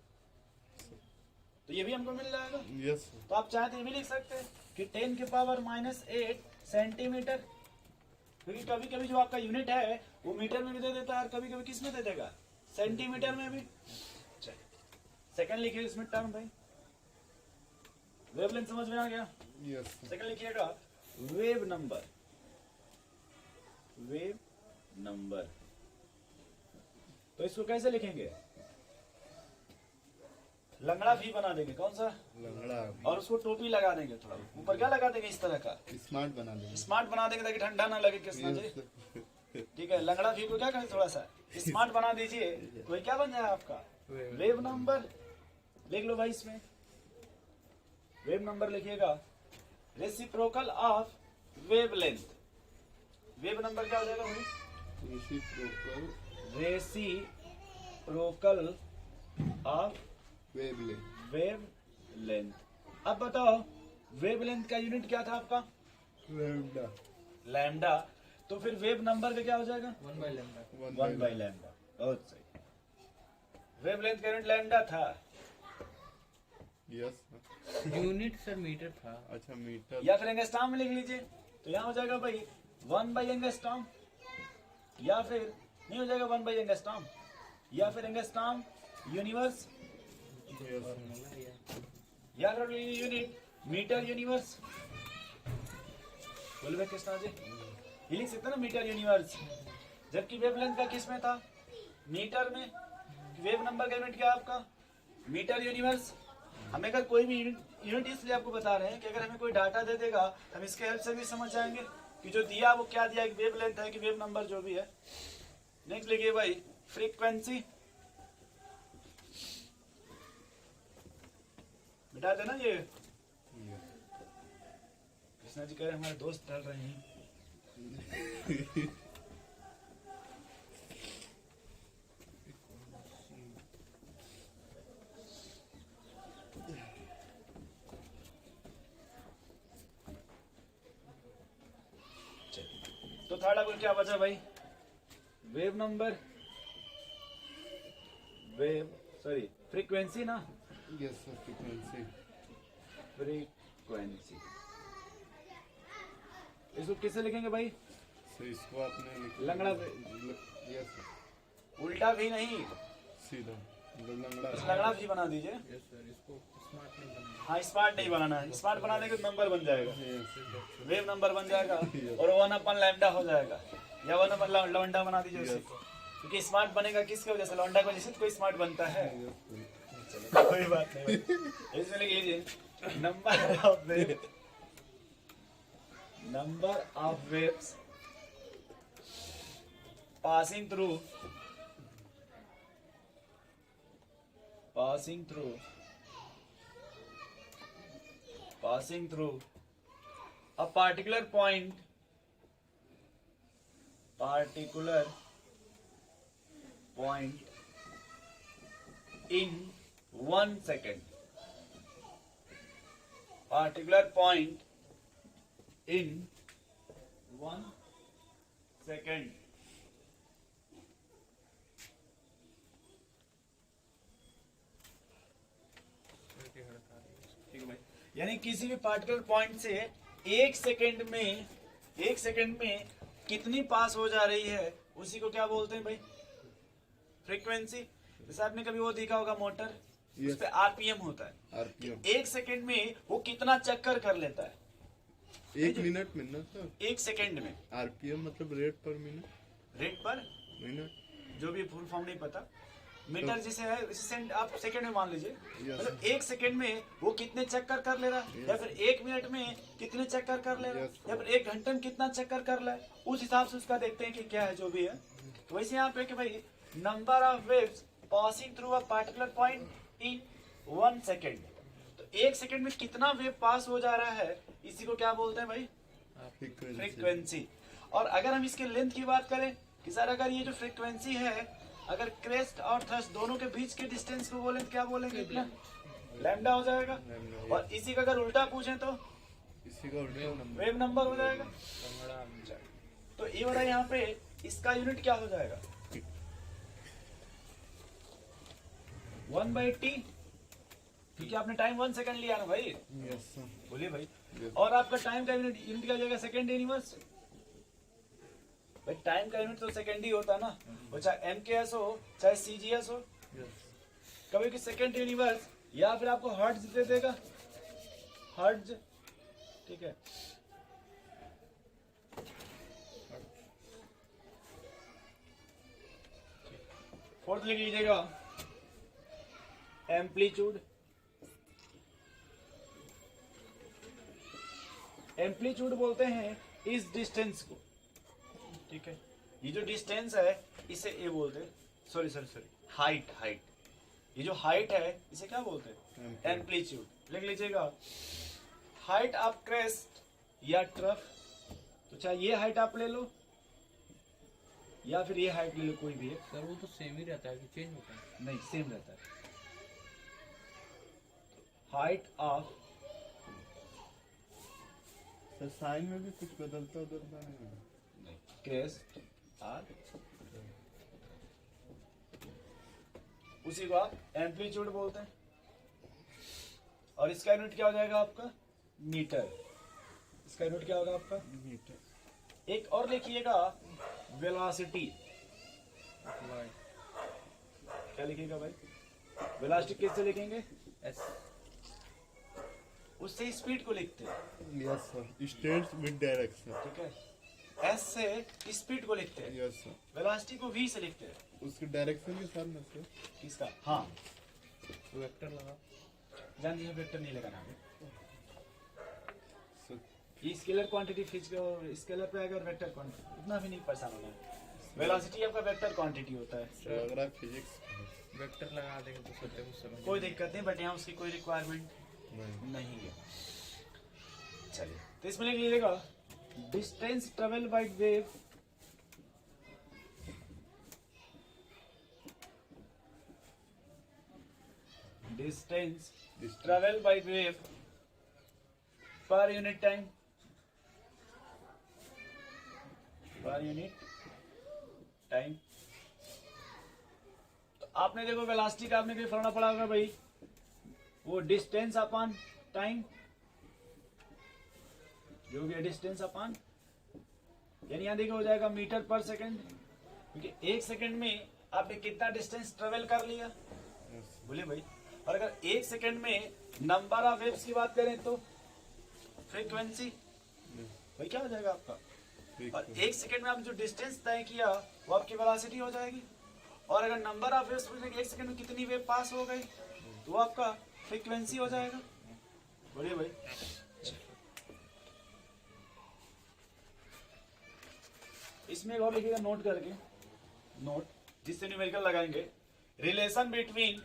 Speaker 1: तो ये भी हमको मिल जाएगा।
Speaker 2: यस सर
Speaker 1: तो आप चाहे तो ये भी लिख सकते हैं कि 10 के पावर माइनस 8 सेंटीमीटर, क्योंकि कभी कभी जो आपका यूनिट है वो मीटर में भी दे देता है और कभी कभी किस में दे देगा? सेंटीमीटर में भी। सेकंड लिखिए इसमें टर्म भाई, वेवलेंथ समझ में आ गया?
Speaker 2: यस सर
Speaker 1: सेकंड लिखिएगा वेव नंबर। वेव नंबर तो इसको कैसे लिखेंगे? लंगड़ा भी बना देंगे, कौन सा?
Speaker 2: लंगड़ा
Speaker 1: और उसको टोपी लगा देंगे, थोड़ा ऊपर क्या लगा देंगे इस तरह का,
Speaker 2: स्मार्ट बना देंगे।
Speaker 1: स्मार्ट बना देंगे ताकि ठंडा ना लगे कृष्णा जी।
Speaker 2: Yes sir.
Speaker 1: ठीक है, लंगड़ा भी को क्या करें थोड़ा सा स्मार्ट बना दीजिए, तो ये क्या बन जाएगा आपका वेव नंबर। लिख लो भाई इसमें वेव नंबर लिखिएगा reciprocal of wavelength. Wave number क्या हो जाएगा भाई? Reciprocal of
Speaker 2: wavelength.
Speaker 1: वेवलेंथ। अब बताओ वेवलेंथ का यूनिट क्या था आपका?
Speaker 2: लैम्डा।
Speaker 1: लैम्डा। तो फिर वेव नंबर का क्या हो जाएगा?
Speaker 3: 1 बाय लैम्डा।
Speaker 1: 1 by lambda. बहुत सही। वेवलेंथ का यूनिट लैम्डा था।
Speaker 2: Yes sir.
Speaker 3: Unit sir metre था।
Speaker 2: अच्छा मीटर
Speaker 1: या फिर एंगस्ट्रॉम में लिख लीजिए, तो यहाँ हो जाएगा भाई 1 बाई एंगस्ट्रॉम, या फिर नहीं हो जाएगा 1 बाई एंगस्ट्रॉम, या फिर एंगस्ट्रॉम यूनिवर्स।
Speaker 2: Yes sir.
Speaker 1: याद रख लीजिए यूनिट मीटर यूनिवर्स। बोले भाई कृष्णा जी ये लिख सकते ना मीटर यूनिवर्स, जबकि वेवलेंथ का किस में था, मीटर में। वेव नंबर का यूनिट क्या है आपका, मीटर यूनिवर्स। हमें अगर कोई भी यूनिट इसलिए आपको बता रहे हैं कि अगर हमें कोई डाटा दे देगा हम इसके हेल्प से भी समझ जाएंगे कि जो दिया वो क्या दिया, वेव लेंथ है कि वेव नंबर जो भी है। नेक्स्ट लिखिए भाई फ्रीक्वेंसी, बिठा देना ये। कृष्णा जी कह रहे हैं हमारे दोस्त डाल रहे हैं। तो थर्ड आपको क्या बचा भाई, wave number, wave sorry frequency ना,
Speaker 2: यस सर फ्रीक्वेंसी।
Speaker 1: फ्रीक्वेंसी इसको किससे लिखेंगे भाई,
Speaker 2: सर इसको आपने
Speaker 1: लंगड़ा
Speaker 2: यस
Speaker 1: उल्टा भी नहीं,
Speaker 2: सीधा
Speaker 1: लंगड़ा भी बना दीजिए।
Speaker 3: यस सर, इसको स्मार्ट नहीं बनाना।
Speaker 1: हाँ स्मार्ट नहीं बनाना है, स्मार्ट बनाने के नंबर बन जाएगा,
Speaker 2: यस
Speaker 1: वेव नंबर बन जाएगा और 1/λ हो जाएगा, या 1/λ बना दीजिए उसे, क्योंकि स्मार्ट बनेगा किसकी वजह से, लौंडा की वजह से कोई स्मार्ट बनता है। कोई बात नहीं इसमें लिख लीजिए number of wave, number of waves passing through a particular point in 1 second, particular point in 1 second। ठीक है भाई, यानी किसी भी पार्टिकुलर पॉइंट से एक सेकंड में कितनी पास हो जा रही है उसी को क्या बोलते हैं भाई, फ्रीक्वेंसी। जैसे आपने कभी वो देखा होगा मोटर, उस पे आरपीएम होता है,
Speaker 2: आरपीएम
Speaker 1: एक सेकंड में वो कितना चक्कर कर लेता है,
Speaker 2: 1 मिनट में ना सर,
Speaker 1: एक सेकंड में।
Speaker 2: आरपीएम मतलब रेट पर मिनट,
Speaker 1: रेट पर
Speaker 2: मिनट
Speaker 1: जो भी फुल फॉर्म नहीं पता, मीटर जैसे है इसे आप सेकंड में मान लीजिए,
Speaker 2: Yes.
Speaker 1: मतलब एक सेकंड में वो कितने चक्कर कर ले रहा है, या फिर एक मिनट में कितने चक्कर कर ले रहा है,
Speaker 2: Yes.
Speaker 1: या फिर एक घंटे में कितना चक्कर कर रहा है, उस हिसाब से उसका देखते हैं कि क्या है जो भी है। तो वैसे यहाँ पे कि भाई number of waves passing through a particular point in 1 second, तो एक सेकंड में कितना वेव पास हो जा रहा है इसी को क्या बोलते हैं भाई, फ्रीक्वेंसी। और अगर हम इसके लेंथ की बात करें कि सर अगर ये जो फ्रीक्वेंसी है अगर क्रेस्ट और थ्रस्ट दोनों के बीच के डिस्टेंस को बोलें तो क्या बोलेंगे, इतना लैम्डा हो जाएगा। और इसी का अगर उल्टा पूछें तो
Speaker 2: इसी का उल्टा नंबर
Speaker 1: वेव नंबर हो जाएगा। तो ये वाला यहाँ पे इसका यूनिट क्या हो जाएगा, 1/t, क्योंकि आपने टाइम 1 सेकंड लिया ना भाई,
Speaker 2: यस सर
Speaker 1: बोलिए भाई।
Speaker 2: Yes.
Speaker 1: और आपका टाइम का यूनिट क्या हो जाएगा, सेकंड यूनिवर्स। भाई टाइम का यूनिट तो सेकंड ही होता है ना, वो चाहे MKS हो चाहे CGS हो, कभी कि सेकंड यूनिवर्स, या फिर आपको हर्ट्ज दे देगा, हर्ट्ज, ठीक है। फोर्थ लिख लीजिएगा एम्पलीट्यूड। एम्पलीट्यूड बोलते हैं इस डिस्टेंस को, ठीक है। ये जो डिस्टेंस है इसे ये बोलते हैं, सॉरी हाइट, ये जो हाइट है इसे क्या बोलते हैं, एम्पलीट्यूड। लिख लीजिएगा हाइट ऑफ क्रेस्ट या ट्रफ, तो चाहे ये हाइट आप ले लो या फिर ये हाइट ले लो, कोई भी है।
Speaker 3: सर वो तो सेम ही रहता है कि चेंज होता है?
Speaker 1: नहीं सेम रहता है। हाइट ऑफ,
Speaker 2: सर साइन में भी कुछ बदलता नहीं है।
Speaker 1: क्रेस्ट आर, उसी को आप एम्पलीट्यूड बोलते हैं। और इसका यूनिट क्या हो जाएगा आपका, मीटर। इसका यूनिट क्या होगा आपका,
Speaker 2: मीटर।
Speaker 1: एक और लिखिएगा वेलोसिटी। क्या लिखिएगा भाई, वेलोसिटी किससे लिखेंगे,
Speaker 3: एस,
Speaker 1: उससे स्पीड को लिखते हैं,
Speaker 2: yes sir, states with direction.
Speaker 1: ठीक है। एस से स्पीड को लिखते हैं,
Speaker 2: यस सर,
Speaker 1: वेलोसिटी को वी से लिखते हैं।
Speaker 2: उसके डायरेक्शन के साथ में सर।
Speaker 1: किसका? हाँ,
Speaker 3: वेक्टर लगा।
Speaker 1: जान दीजिए, वेक्टर नहीं लगाना है।
Speaker 2: सर
Speaker 1: ये स्केलर क्वांटिटी खींच के और स्केलर पे अगर वेक्टर क्वांटिटी, उतना भी नहीं परेशान होना है। वेलोसिटी आपका वेक्टर क्वांटिटी होता है,
Speaker 2: सर अगर आप फिजिक्स
Speaker 3: वेक्टर लगा देंगे तो सत्य को समझ
Speaker 1: कोई दिक्कत नहीं, बट यहाँ उसकी कोई रिक्वायरमेंट
Speaker 2: नहीं,
Speaker 1: नहीं है। चलिए, तो इसमें लिख लीजिएगा distance travel by wave distance travel by wave per unit time, per unit time. तो आपने देखो वेलोसिटी का आपने कहीं फॉर्मूला पढ़ा होगा भाई, वो डिस्टेंस अपॉन टाइम, जो भी डिस्टेंस अपॉन, यानी यहां देखो हो जाएगा मीटर पर सेकंड, क्योंकि एक सेकंड में आपने कितना डिस्टेंस ट्रेवल कर लिया,
Speaker 2: यस
Speaker 1: बोले भाई। और अगर एक सेकंड में नंबर ऑफ वेव्स की बात करें तो फ्रीक्वेंसी, भाई क्या हो जाएगा आपका। और एक सेकंड में आपने जो डिस्टेंस तय किया वो आपकी वेलोसिटी हो जाएगी। और अगर नंबर ऑफ वेव्स पूछे कि एक सेकंड में कितनी वेव पास हो गई, तो वो आपका फ्रीक्वेंसी हो जाएगा। बोलिए भाई। इसमें एक और लिखिएगा नोट करके, नोट जिससे न्यूमेरिकल लगाएंगे। रिलेशन बिटवीन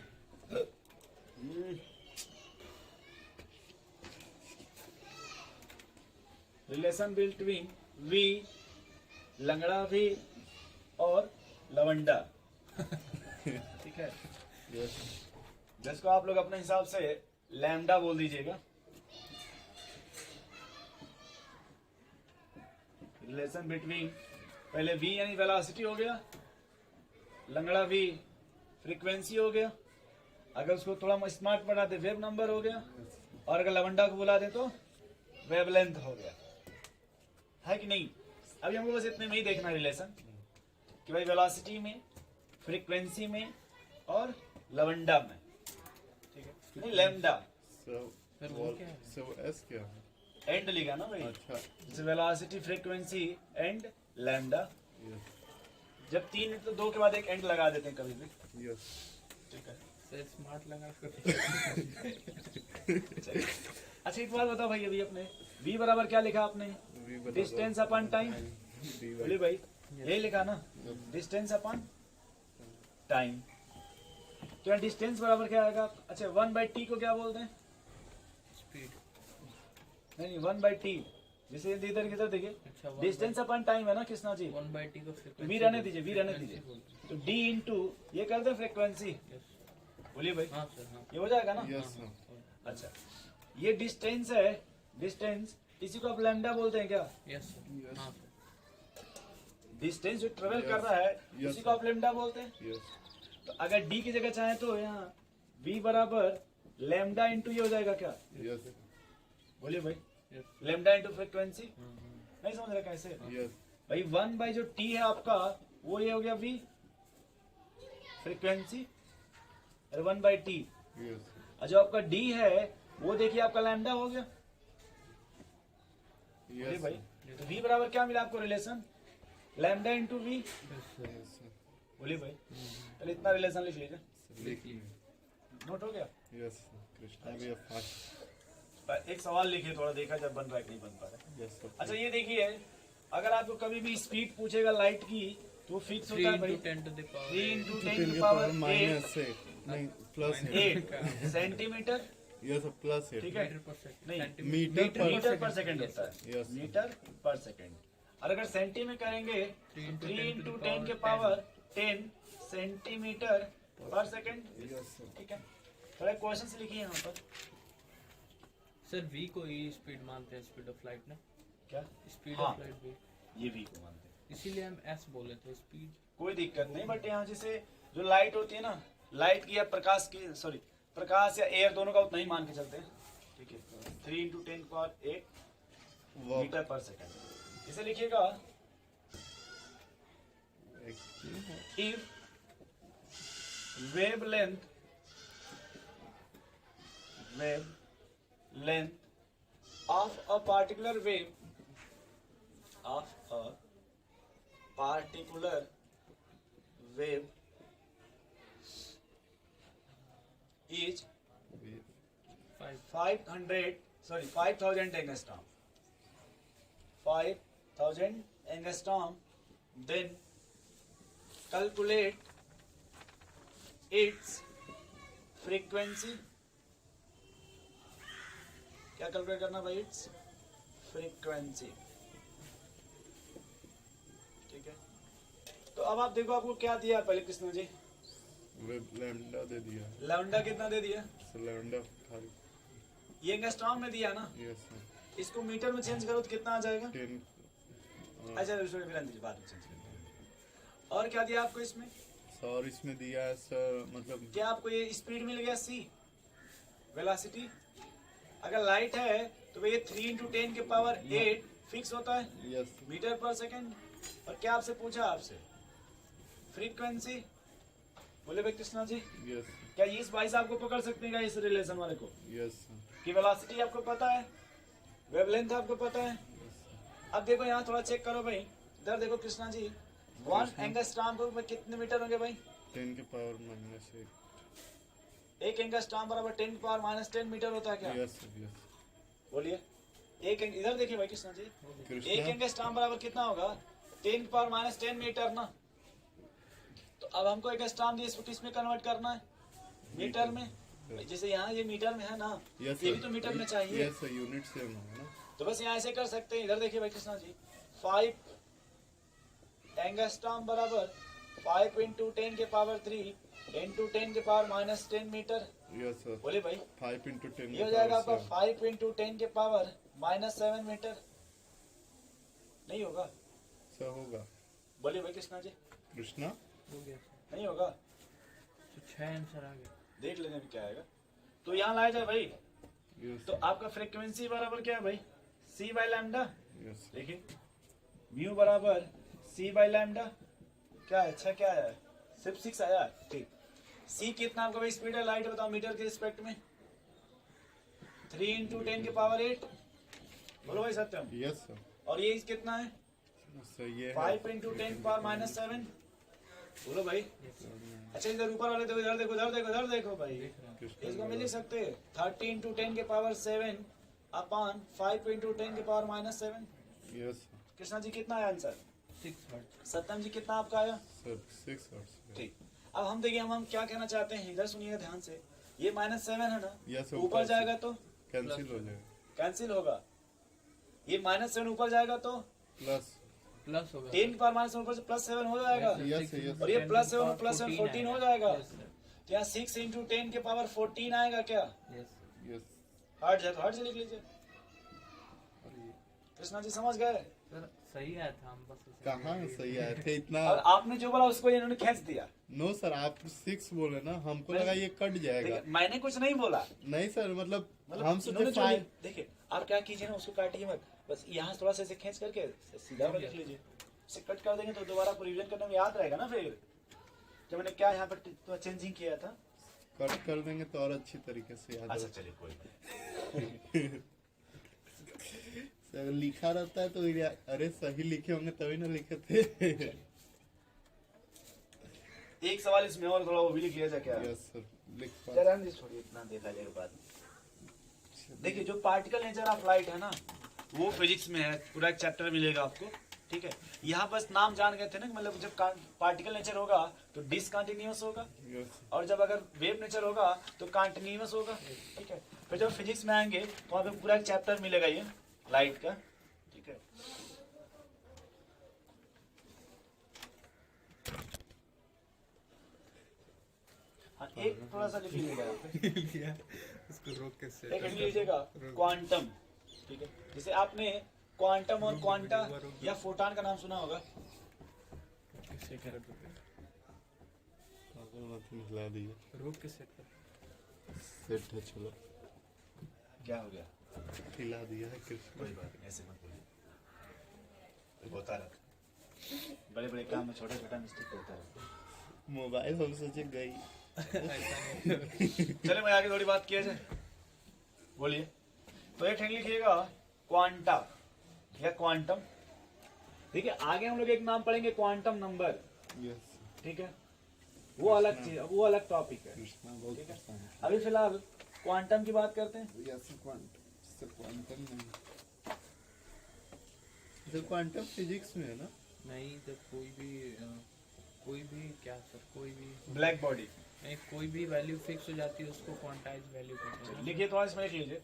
Speaker 1: वी, लंगड़ा वी और लवंडा, ठीक है।
Speaker 2: यस
Speaker 1: जिसको आप लोग अपने हिसाब से लैम्डा बोल दीजिएगा। रिलेशन बिटवीन, पहले v यानी वेलोसिटी हो गया, लंगड़ा v फ्रीक्वेंसी हो गया, अगर उसको थोड़ा स्मार्ट बना दे वेव नंबर हो गया, और अगर लवंडा को बुला दे तो वेवलेंथ हो गया, है कि नहीं। अभी हमको बस इतने में ही देखना रिलेशन कि भाई वेलोसिटी में, फ्रीक्वेंसी में और लवंडा में, ठीक है, नहीं लैम्डा
Speaker 3: सर वो क्या है?
Speaker 2: सर एस क्या है?
Speaker 1: एंड लिखा ना भाई,
Speaker 2: अच्छा
Speaker 1: जैसे velocity, frequency and lambda.
Speaker 2: Yes
Speaker 1: जब तीन है तो दो के बाद एक एंड लगा देते हैं कभी भी,
Speaker 2: यस
Speaker 1: ठीक है।
Speaker 3: सर स्मार्ट लगा कर
Speaker 1: चलिए। अच्छा एक बात बताओ भाई, अभी अपने v बराबर क्या लिखा आपने? डिस्टेंस अपॉन टाइम, बोलिए भाई, यही लिखा ना, डिस्टेंस अपॉन टाइम। क्या डिस्टेंस बराबर क्या आएगा? अच्छा 1/t को क्या बोलते हैं?
Speaker 3: स्पीड।
Speaker 1: नहीं 1/t, जैसे इधर किधर देखिए,
Speaker 3: अच्छा
Speaker 1: डिस्टेंस अपॉन टाइम है ना कृष्णा जी,
Speaker 3: 1/t को फ्रीक्वेंसी
Speaker 1: वी रहने दीजिए, वी रहने दीजिए, तो d इंटू ये कर दे फ्रीक्वेंसी, बोलिए भाई,
Speaker 3: हाँ सर हाँ
Speaker 1: ये हो जाएगा ना।
Speaker 2: यस सर
Speaker 1: अच्छा ये डिस्टेंस है, डिस्टेंस इसी को आप लैम्डा बोलते हैं क्या?
Speaker 3: यस सर हाँ सर।
Speaker 1: डिस्टेंस जो ट्रेवल कर रहा है
Speaker 2: Yes,
Speaker 1: उसी को आप लैम्डा बोलते हैं।
Speaker 2: यस
Speaker 1: तो अगर d की जगह चाहे तो यहाँ v बराबर लैम्डा इंटू ये हो जाएगा क्या?
Speaker 2: यस
Speaker 1: बोलिए भाई,
Speaker 3: यस
Speaker 1: लैम्डा इंटू फ्रीक्वेंसी, नहीं समझ रहा कैसे?
Speaker 2: यस
Speaker 1: भाई 1 जो t है आपका वो ये हो गया v फ्रीक्वेंसी, और 1/t,
Speaker 2: यस
Speaker 1: और जो आपका d है वो देखिए आपका लैम्डा हो गया। बोलिए
Speaker 2: यस
Speaker 1: भाई, तो v बराबर क्या मिला आपको relation? Lambda into v,
Speaker 2: yes
Speaker 1: बोलिए भाई, चलिए इतना रिलेशन लिख लीजिए,
Speaker 2: लिखिए
Speaker 1: नोट हो गया।
Speaker 2: यस कृष्णा भी फास्ट
Speaker 1: पर एक सवाल लिखिए, थोड़ा देखा जब बन रहा है कि नहीं बन पा रहा है।
Speaker 2: यस सर
Speaker 1: अच्छा ये देखिए, अगर आपको कभी भी स्पीड पूछेगा लाइट की तो फिक्स
Speaker 3: 3
Speaker 1: होता है भाई,
Speaker 3: into 10 to the power
Speaker 1: 3 into 10
Speaker 2: 10
Speaker 1: की
Speaker 2: के
Speaker 1: पावर
Speaker 2: पावर माइनस 8 नहीं प्लस
Speaker 1: 8 सेंटीमीटर,
Speaker 2: यस प्लस 8
Speaker 1: ठीक है,
Speaker 3: मीटर पर सेकंड
Speaker 1: नहीं
Speaker 2: मीटर
Speaker 1: मीटर पर सेकंड होता है,
Speaker 2: Yes.
Speaker 1: मीटर पर सेकंड। और अगर सेंटी में करेंगे 3 इंटू 10 के पावर 10 सेंटीमीटर पर सेकंड,
Speaker 2: यस सर
Speaker 1: ठीक है। थोड़ा क्वेश्चन लिखिए यहाँ पर,
Speaker 3: सर v को ही स्पीड मानते हैं, स्पीड ऑफ लाइट ना,
Speaker 1: क्या
Speaker 3: स्पीड
Speaker 1: हाँ।
Speaker 3: ऑफ लाइट v,
Speaker 1: ये भी को मानते हैं,
Speaker 3: इसीलिए हम s बोले थे स्पीड।
Speaker 1: कोई दिक्कत नहीं, बट यहाँ जैसे जो लाइट होती है ना, लाइट की या प्रकाश की, सॉरी प्रकाश या एयर दोनों का उतना ही मान के चलते हैं, ठीक है। 3 इंटू 10 पावर 8
Speaker 2: वॉक
Speaker 1: मीटर पर सेकंड। इसे लिखिएगा, if wavelength of a particular wave is 5000 angstrom. 5000 angstrom. Then calculate its frequency. क्या कैलकुलेट करना भाई? It's frequency. ठीक है, तो अब आप देखो आपको क्या दिया पहले कृष्ण जी?
Speaker 2: लैम्डा दे दिया.
Speaker 1: लैम्डा कितना दे दिया?
Speaker 2: लैम्डा खाली.
Speaker 1: ये एंगस्ट्रॉम में दिया ना.
Speaker 2: Yes sir.
Speaker 1: इसको मीटर में चेंज करो तो कितना आ जाएगा?
Speaker 2: 10.
Speaker 1: अच्छा इसमें फिर अंदर बाद में चेंज करते हैं. और क्या दिया आपको इसमें?
Speaker 2: सर इसमें दिया है सर, मतलब
Speaker 1: क्या आपको ये स्पीड मिल गया? सी वेलोसिटी. अगर लाइट है तो ये 3 × 10 के पावर 8 फिक्स होता है
Speaker 2: यस.
Speaker 1: मीटर पर सेकेंड. और क्या आपसे पूछा? आपसे फ्रीक्वेंसी. बोले भाई कृष्णा जी,
Speaker 2: यस.
Speaker 1: क्या ये इस बाइस आपको पकड़ सकते हैं क्या इस रिलेशन वाले को?
Speaker 2: Yes sir.
Speaker 1: कि वेलोसिटी आपको पता है, वेवलेंथ आपको पता है. अब देखो यहाँ थोड़ा चेक करो भाई, इधर देखो कृष्णा जी. 1 एंगस्ट्रॉम को कितने मीटर होंगे भाई?
Speaker 2: 10 के पावर -8.
Speaker 1: एक एंगस्ट्रॉम बराबर 10 की पावर -10 मीटर होता है क्या?
Speaker 2: Yes sir. यस.
Speaker 1: बोलिए. इधर देखिए भाई कृष्णा जी,
Speaker 2: कृष्णा.
Speaker 1: एक एंगस्ट्रॉम बराबर कितना होगा? 10 की पावर -10 मीटर ना. तो अब हमको एंगस्ट्रॉम दिए, इसको किस में कन्वर्ट करना है? मीटर में. जैसे यहाँ ये मीटर में है ना,
Speaker 2: यस
Speaker 1: ये
Speaker 2: सर.
Speaker 1: भी तो मीटर में चाहिए.
Speaker 2: यस सर, यूनिट सेम है ना.
Speaker 1: तो बस यहाँ ऐसे कर सकते हैं. इधर देखिए भाई कृष्णा जी, 5 एंगस्ट्रॉम बराबर 5 × 10 के पावर 3 × 10 के पावर -10 मीटर.
Speaker 2: Yes sir.
Speaker 1: बोले भाई
Speaker 2: 5 × 10
Speaker 1: ये हो जाएगा आपका 5 × 10 के पावर -7 मीटर. नहीं होगा?
Speaker 2: सर होगा.
Speaker 1: बोले भाई कृष्णा जी,
Speaker 2: कृष्णा.
Speaker 3: हो गया सर.
Speaker 1: नहीं होगा?
Speaker 3: तो 6 आंसर आ गया.
Speaker 1: देख लेने में क्या आएगा. तो यहाँ लाया जाए भाई,
Speaker 2: यस.
Speaker 1: तो आपका फ्रीक्वेंसी बराबर क्या है भाई? C/λ.
Speaker 2: यस.
Speaker 1: देखिए म्यू बराबर C/λ. क्या है? अच्छा क्या है? सिर्फ 6 आया. ठीक. सी कितना आपका भाई स्पीड है लाइट? बताओ मीटर के रिस्पेक्ट में. 3 × 10 के पावर 8. बोलो भाई सत्यम.
Speaker 2: Yes sir.
Speaker 1: और ये कितना है?
Speaker 2: सर ये है
Speaker 1: 5 × 10 के पावर -7. बोलो भाई. अच्छा इधर ऊपर वाले देखो, इधर देखो, इधर देखो, इधर देखो भाई.
Speaker 2: कृष्णा.
Speaker 1: इसको मिल ही सकते हैं. 30 × 10 के पावर 7 अपॉन 5 × 10 के पावर -7.
Speaker 2: यस
Speaker 1: कृष्णा जी कितना आया आंसर?
Speaker 3: 6 हर्ट्ज.
Speaker 1: सत्यम जी कितना आपका आया?
Speaker 2: सर. 6 हर्ट्ज.
Speaker 1: ठीक. अब हम देखिए हम क्या कहना चाहते हैं, इधर सुनिए ध्यान से. ये -7 है ना,
Speaker 2: यस सर.
Speaker 1: ऊपर जाएगा तो
Speaker 2: कैंसिल हो जाएगा.
Speaker 1: कैंसिल होगा. ये -7 ऊपर जाएगा तो
Speaker 2: प्लस.
Speaker 3: प्लस होगा.
Speaker 1: 10 की पावर -7 ऊपर से +7 हो जाएगा.
Speaker 2: Yes yes.
Speaker 1: और ये +7 +7 14 हो जाएगा.
Speaker 3: Yes, sir.
Speaker 1: तो यहाँ 6 × 10 के पावर 14 आएगा क्या?
Speaker 3: Yes.
Speaker 2: यस.
Speaker 1: हार्ड है तो हार्ड से लिख लीजिए. कृष्णा जी समझ गए?
Speaker 3: सर सही आया था, हम बस इसे
Speaker 2: कहाँ सही आए थे इतना.
Speaker 1: और आपने जो बोला उसको इन्होंने खींच दिया.
Speaker 2: नो सर, आप 6 बोले ना, हमको लगा ये कट जाएगा.
Speaker 1: देखिए, मैंने कुछ नहीं बोला.
Speaker 2: नहीं सर, मतलब
Speaker 1: मतलब
Speaker 2: हम सोचे
Speaker 1: इन्होंने जो
Speaker 2: 5.
Speaker 1: देखिए आप क्या कीजिए ना, उसको काटिए मत. बस यहाँ थोड़ा सा ऐसे खींच करके सीधा में लिख लीजिए. इसे कट कर देंगे तो दोबारा आपको रिवीजन करने में याद रहेगा ना. फिर जब मैंने क्या यहाँ पर तो चेंजिंग किया था.
Speaker 2: कट कर देंगे तो और अच्छी तरीके से याद
Speaker 1: अच्छा
Speaker 2: हो.
Speaker 1: चलिए कोई नहीं.
Speaker 2: सर लिखा रहता है तो अरे सही लिखे होंगे तभी ना लिखे थे.
Speaker 1: एक सवाल इसमें और थोड़ा वो भी लिख लिया जाए क्या?
Speaker 2: Yes sir. लिख पा.
Speaker 1: जरा छोड़िए, इतना देखा जाएगा बाद में. देखिए जो पार्टिकल नेचर ऑफ लाइट है ना, वो फिजिक्स में है. पूरा एक चैप्टर मिलेगा आपको. ठीक है, यहाँ बस नाम जान गए थे ना, मतलब जब पार्टिकल नेचर होगा तो डिसकंटिन्यूअस होगा,
Speaker 2: यस.
Speaker 1: और जब अगर वेव नेचर होगा तो कंटिन्यूअस होगा. ठीक है, फिर जब फिजिक्स में आएंगे तो वहाँ पे पूरा एक चैप्टर मिलेगा ये लाइट का. ठीक है, हाँ एक थोड़ा सा लिख लीजिएगा यहाँ पे.
Speaker 3: उसको रोक के से
Speaker 1: एक लिख लीजिएगा क्वांटम. ठीक है, जैसे आपने क्वांटम और क्वांटा या फोटॉन का नाम सुना होगा.
Speaker 3: कैसे कर
Speaker 2: हिला दिया.
Speaker 3: रोक के सेट कर.
Speaker 2: सेट है. चलो
Speaker 1: क्या हो गया?
Speaker 2: हिला दिया है कृष्ण.
Speaker 1: कोई बात नहीं, ऐसे मत बोलिए. होता रहता. बड़े बड़े काम में छोटा छोटा मिस्टेक होता रहता.
Speaker 2: मोबाइल हम सोचे गई.
Speaker 1: चले मैं आगे थोड़ी बात किया जाए. बोलिए. तो एक लिखिएगा क्वांटा या क्वांटम। देखिए आगे हम लोग एक नाम पढ़ेंगे क्वांटम नंबर,
Speaker 2: यस
Speaker 1: ठीक है, वो अलग चीज, वो अलग टॉपिक है।
Speaker 2: कृष्णा बहुत
Speaker 1: ठीक है,
Speaker 2: पसंद है।
Speaker 1: अभी फिलहाल क्वांटम की बात करते हैं।
Speaker 2: यस क्वांटम नहीं, जो क्वांटम फिजिक्स में है ना।
Speaker 3: नहीं, जब कोई भी क्या सर, कोई भी
Speaker 1: ब्लैक बॉडी,
Speaker 3: नहीं, कोई भी वैल्यू फिक्स हो जाती है उसको क्वांटाइज वैल्यू कहते हैं।
Speaker 1: लिखिए थोड़ा इसमें लिख लीजिए,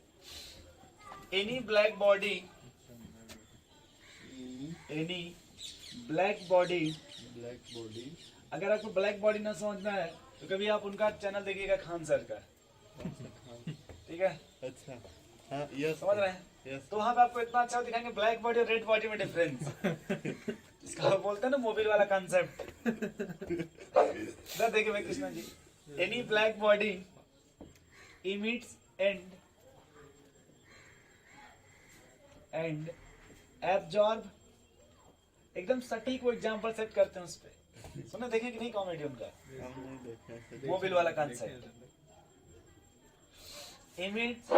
Speaker 1: any black body, any black body.
Speaker 2: Black body
Speaker 1: अगर आपको ब्लैक बॉडी ना समझना है तो कभी आप उनका चैनल देखिएगा, खान सर का, ठीक है,
Speaker 2: अच्छा हाँ यस
Speaker 1: समझ रहे हैं।
Speaker 2: यस
Speaker 1: तो वहां पे आपको इतना अच्छा दिखाएंगे ब्लैक बॉडी और रेड बॉडी में डिफरेंस, इसका वो बोलते हैं ना मोबिल वाला कॉन्सेप्ट। देखिए भाई Krishna ji, any black body emits and absorb, एकदम सटीक वो एग्जांपल सेट करते हैं उस पे। सुने देखें कि नहीं कॉमेडी उनका,
Speaker 2: हम नहीं देखे ऐसे।
Speaker 1: मोबिल वाला concept, emits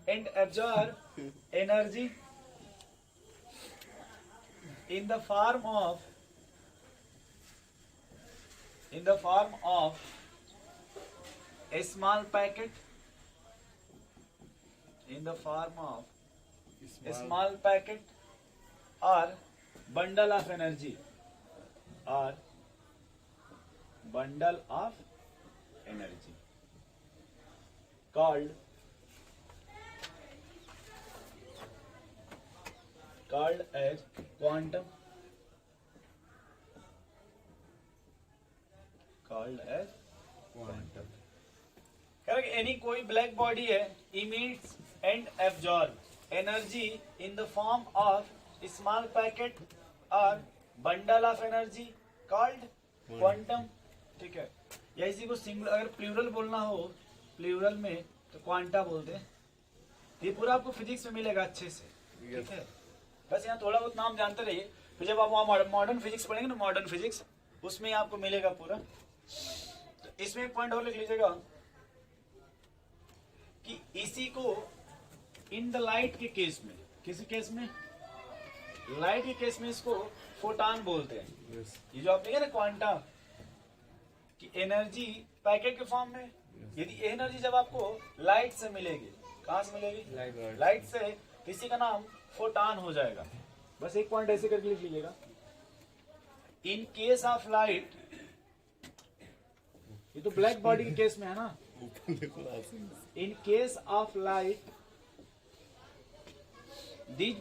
Speaker 1: and absorb energy in the form of a small packet, in the form of a small packet or bundle of energy, or bundle of energy called as quantum, called as quantum। Any कोई black body है, emits and absorb energy in the form of small packet और bundle of energy called quantum, ठीक है। या इसी को singular, अगर plural बोलना हो प्लूरल में तो क्वांटा बोलते हैं। ये पूरा आपको फिजिक्स में मिलेगा अच्छे से, ठीक है। बस यहाँ थोड़ा बहुत नाम जानते रहिए, फिर जब आप वहाँ मॉडर्न फिजिक्स पढ़ेंगे ना, मॉडर्न फिजिक्स, उसमें आपको मिलेगा पूरा। तो इसमें एक पॉइंट और लिख लीजिएगा कि इसी को इन द लाइट के केस में, किसी केस में, लाइट के केस में इसको फोटान बोलते हैं। ये जो आप देखें ना क्वांटा की एनर्जी पैकेट के फॉर्म में, यदि एनर्जी जब आपको लाइट से मिलेगी, कहाँ से मिलेगी? लाइट से, किसी का नाम फोटान हो जाएगा। बस एक पॉइंट ऐसे करके लिख लीजिएगा, इन केस ऑफ लाइट, ये तो ब्लैक बॉडी के केस में है ना, in case of light these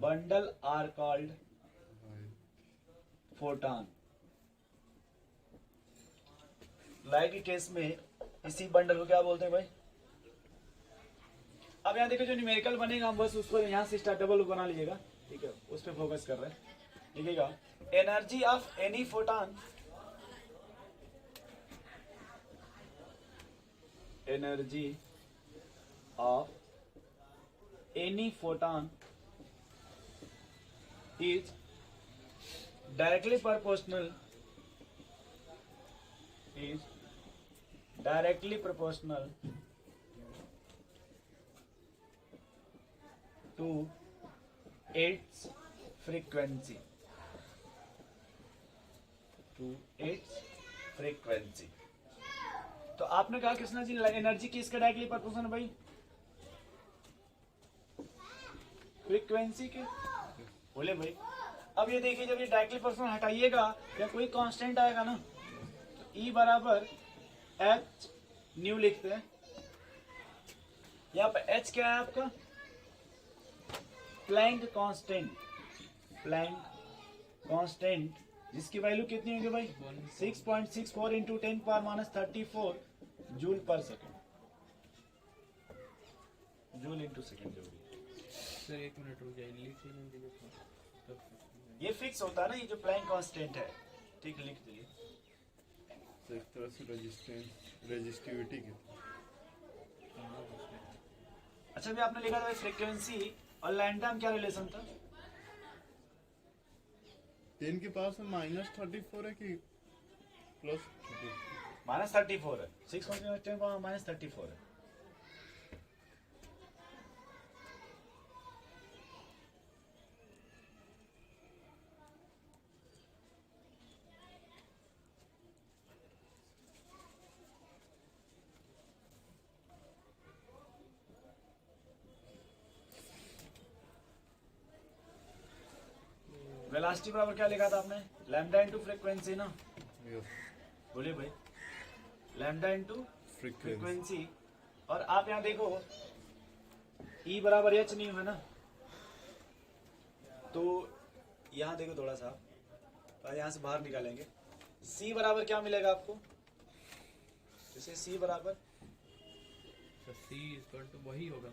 Speaker 1: bundle are called photon। Light के केस में इसी बंडल को क्या बोलते हैं भाई? अब यहाँ देखो जो न्यूमेरिकल बनेगा, हम बस उस पर यहाँ से स्टार्ट डबल बना लीजिएगा, ठीक है, उस पर फोकस कर रहे हैं। लिखिएगा energy of any photon, energy of any photon is directly proportional to its frequency, तो आपने कहा कृष्णा जी एनर्जी किसका डायरेक्टली प्रोपोर्शनल भाई? फ्रीक्वेंसी के, बोले भाई। अब ये देखिए, जब ये डायरेक्टली प्रोपोर्शनल हटाइएगा या कोई कांस्टेंट आएगा ना, तो E बराबर एच न्यू लिखते हैं। यहाँ पे H क्या है आपका? प्लैंक कांस्टेंट, जिसकी वैल्यू कितनी होगी भाई? 6.64 इंटू 10⁻34 जूल पर सेकेंड, जूल इंटू सेकेंड जो भी।
Speaker 3: सर एक मिनट रुक जाइए, लिख लीजिए तो।
Speaker 1: ये फिक्स होता है ना, ये जो प्लैंक कांस्टेंट है, ठीक, लिख दीजिए।
Speaker 2: तो एक तरह से रेजिस्टिविटी की।
Speaker 1: अच्छा, भी आपने लिखा था फ्रीक्वेंसी और लैंडा में क्या रिलेशन था?
Speaker 2: 10⁻⁻34 है कि +34?
Speaker 1: -34 है, 6 कंटिन्यूस टाइम पावर -34 है। वेलोसिटी बराबर क्या लिखा था आपने? लैम्डा इनटू फ्रीक्वेंसी ना, बोलिए भाई, लैम्डा इनटू फ्रीक्वेंसी। और आप यहाँ देखो E बराबर h नहीं है ना, तो यहाँ देखो थोड़ा सा, तो यहाँ से बाहर निकालेंगे। C बराबर क्या मिलेगा आपको? जैसे C बराबर
Speaker 3: तो C इक्वल टू वही होगा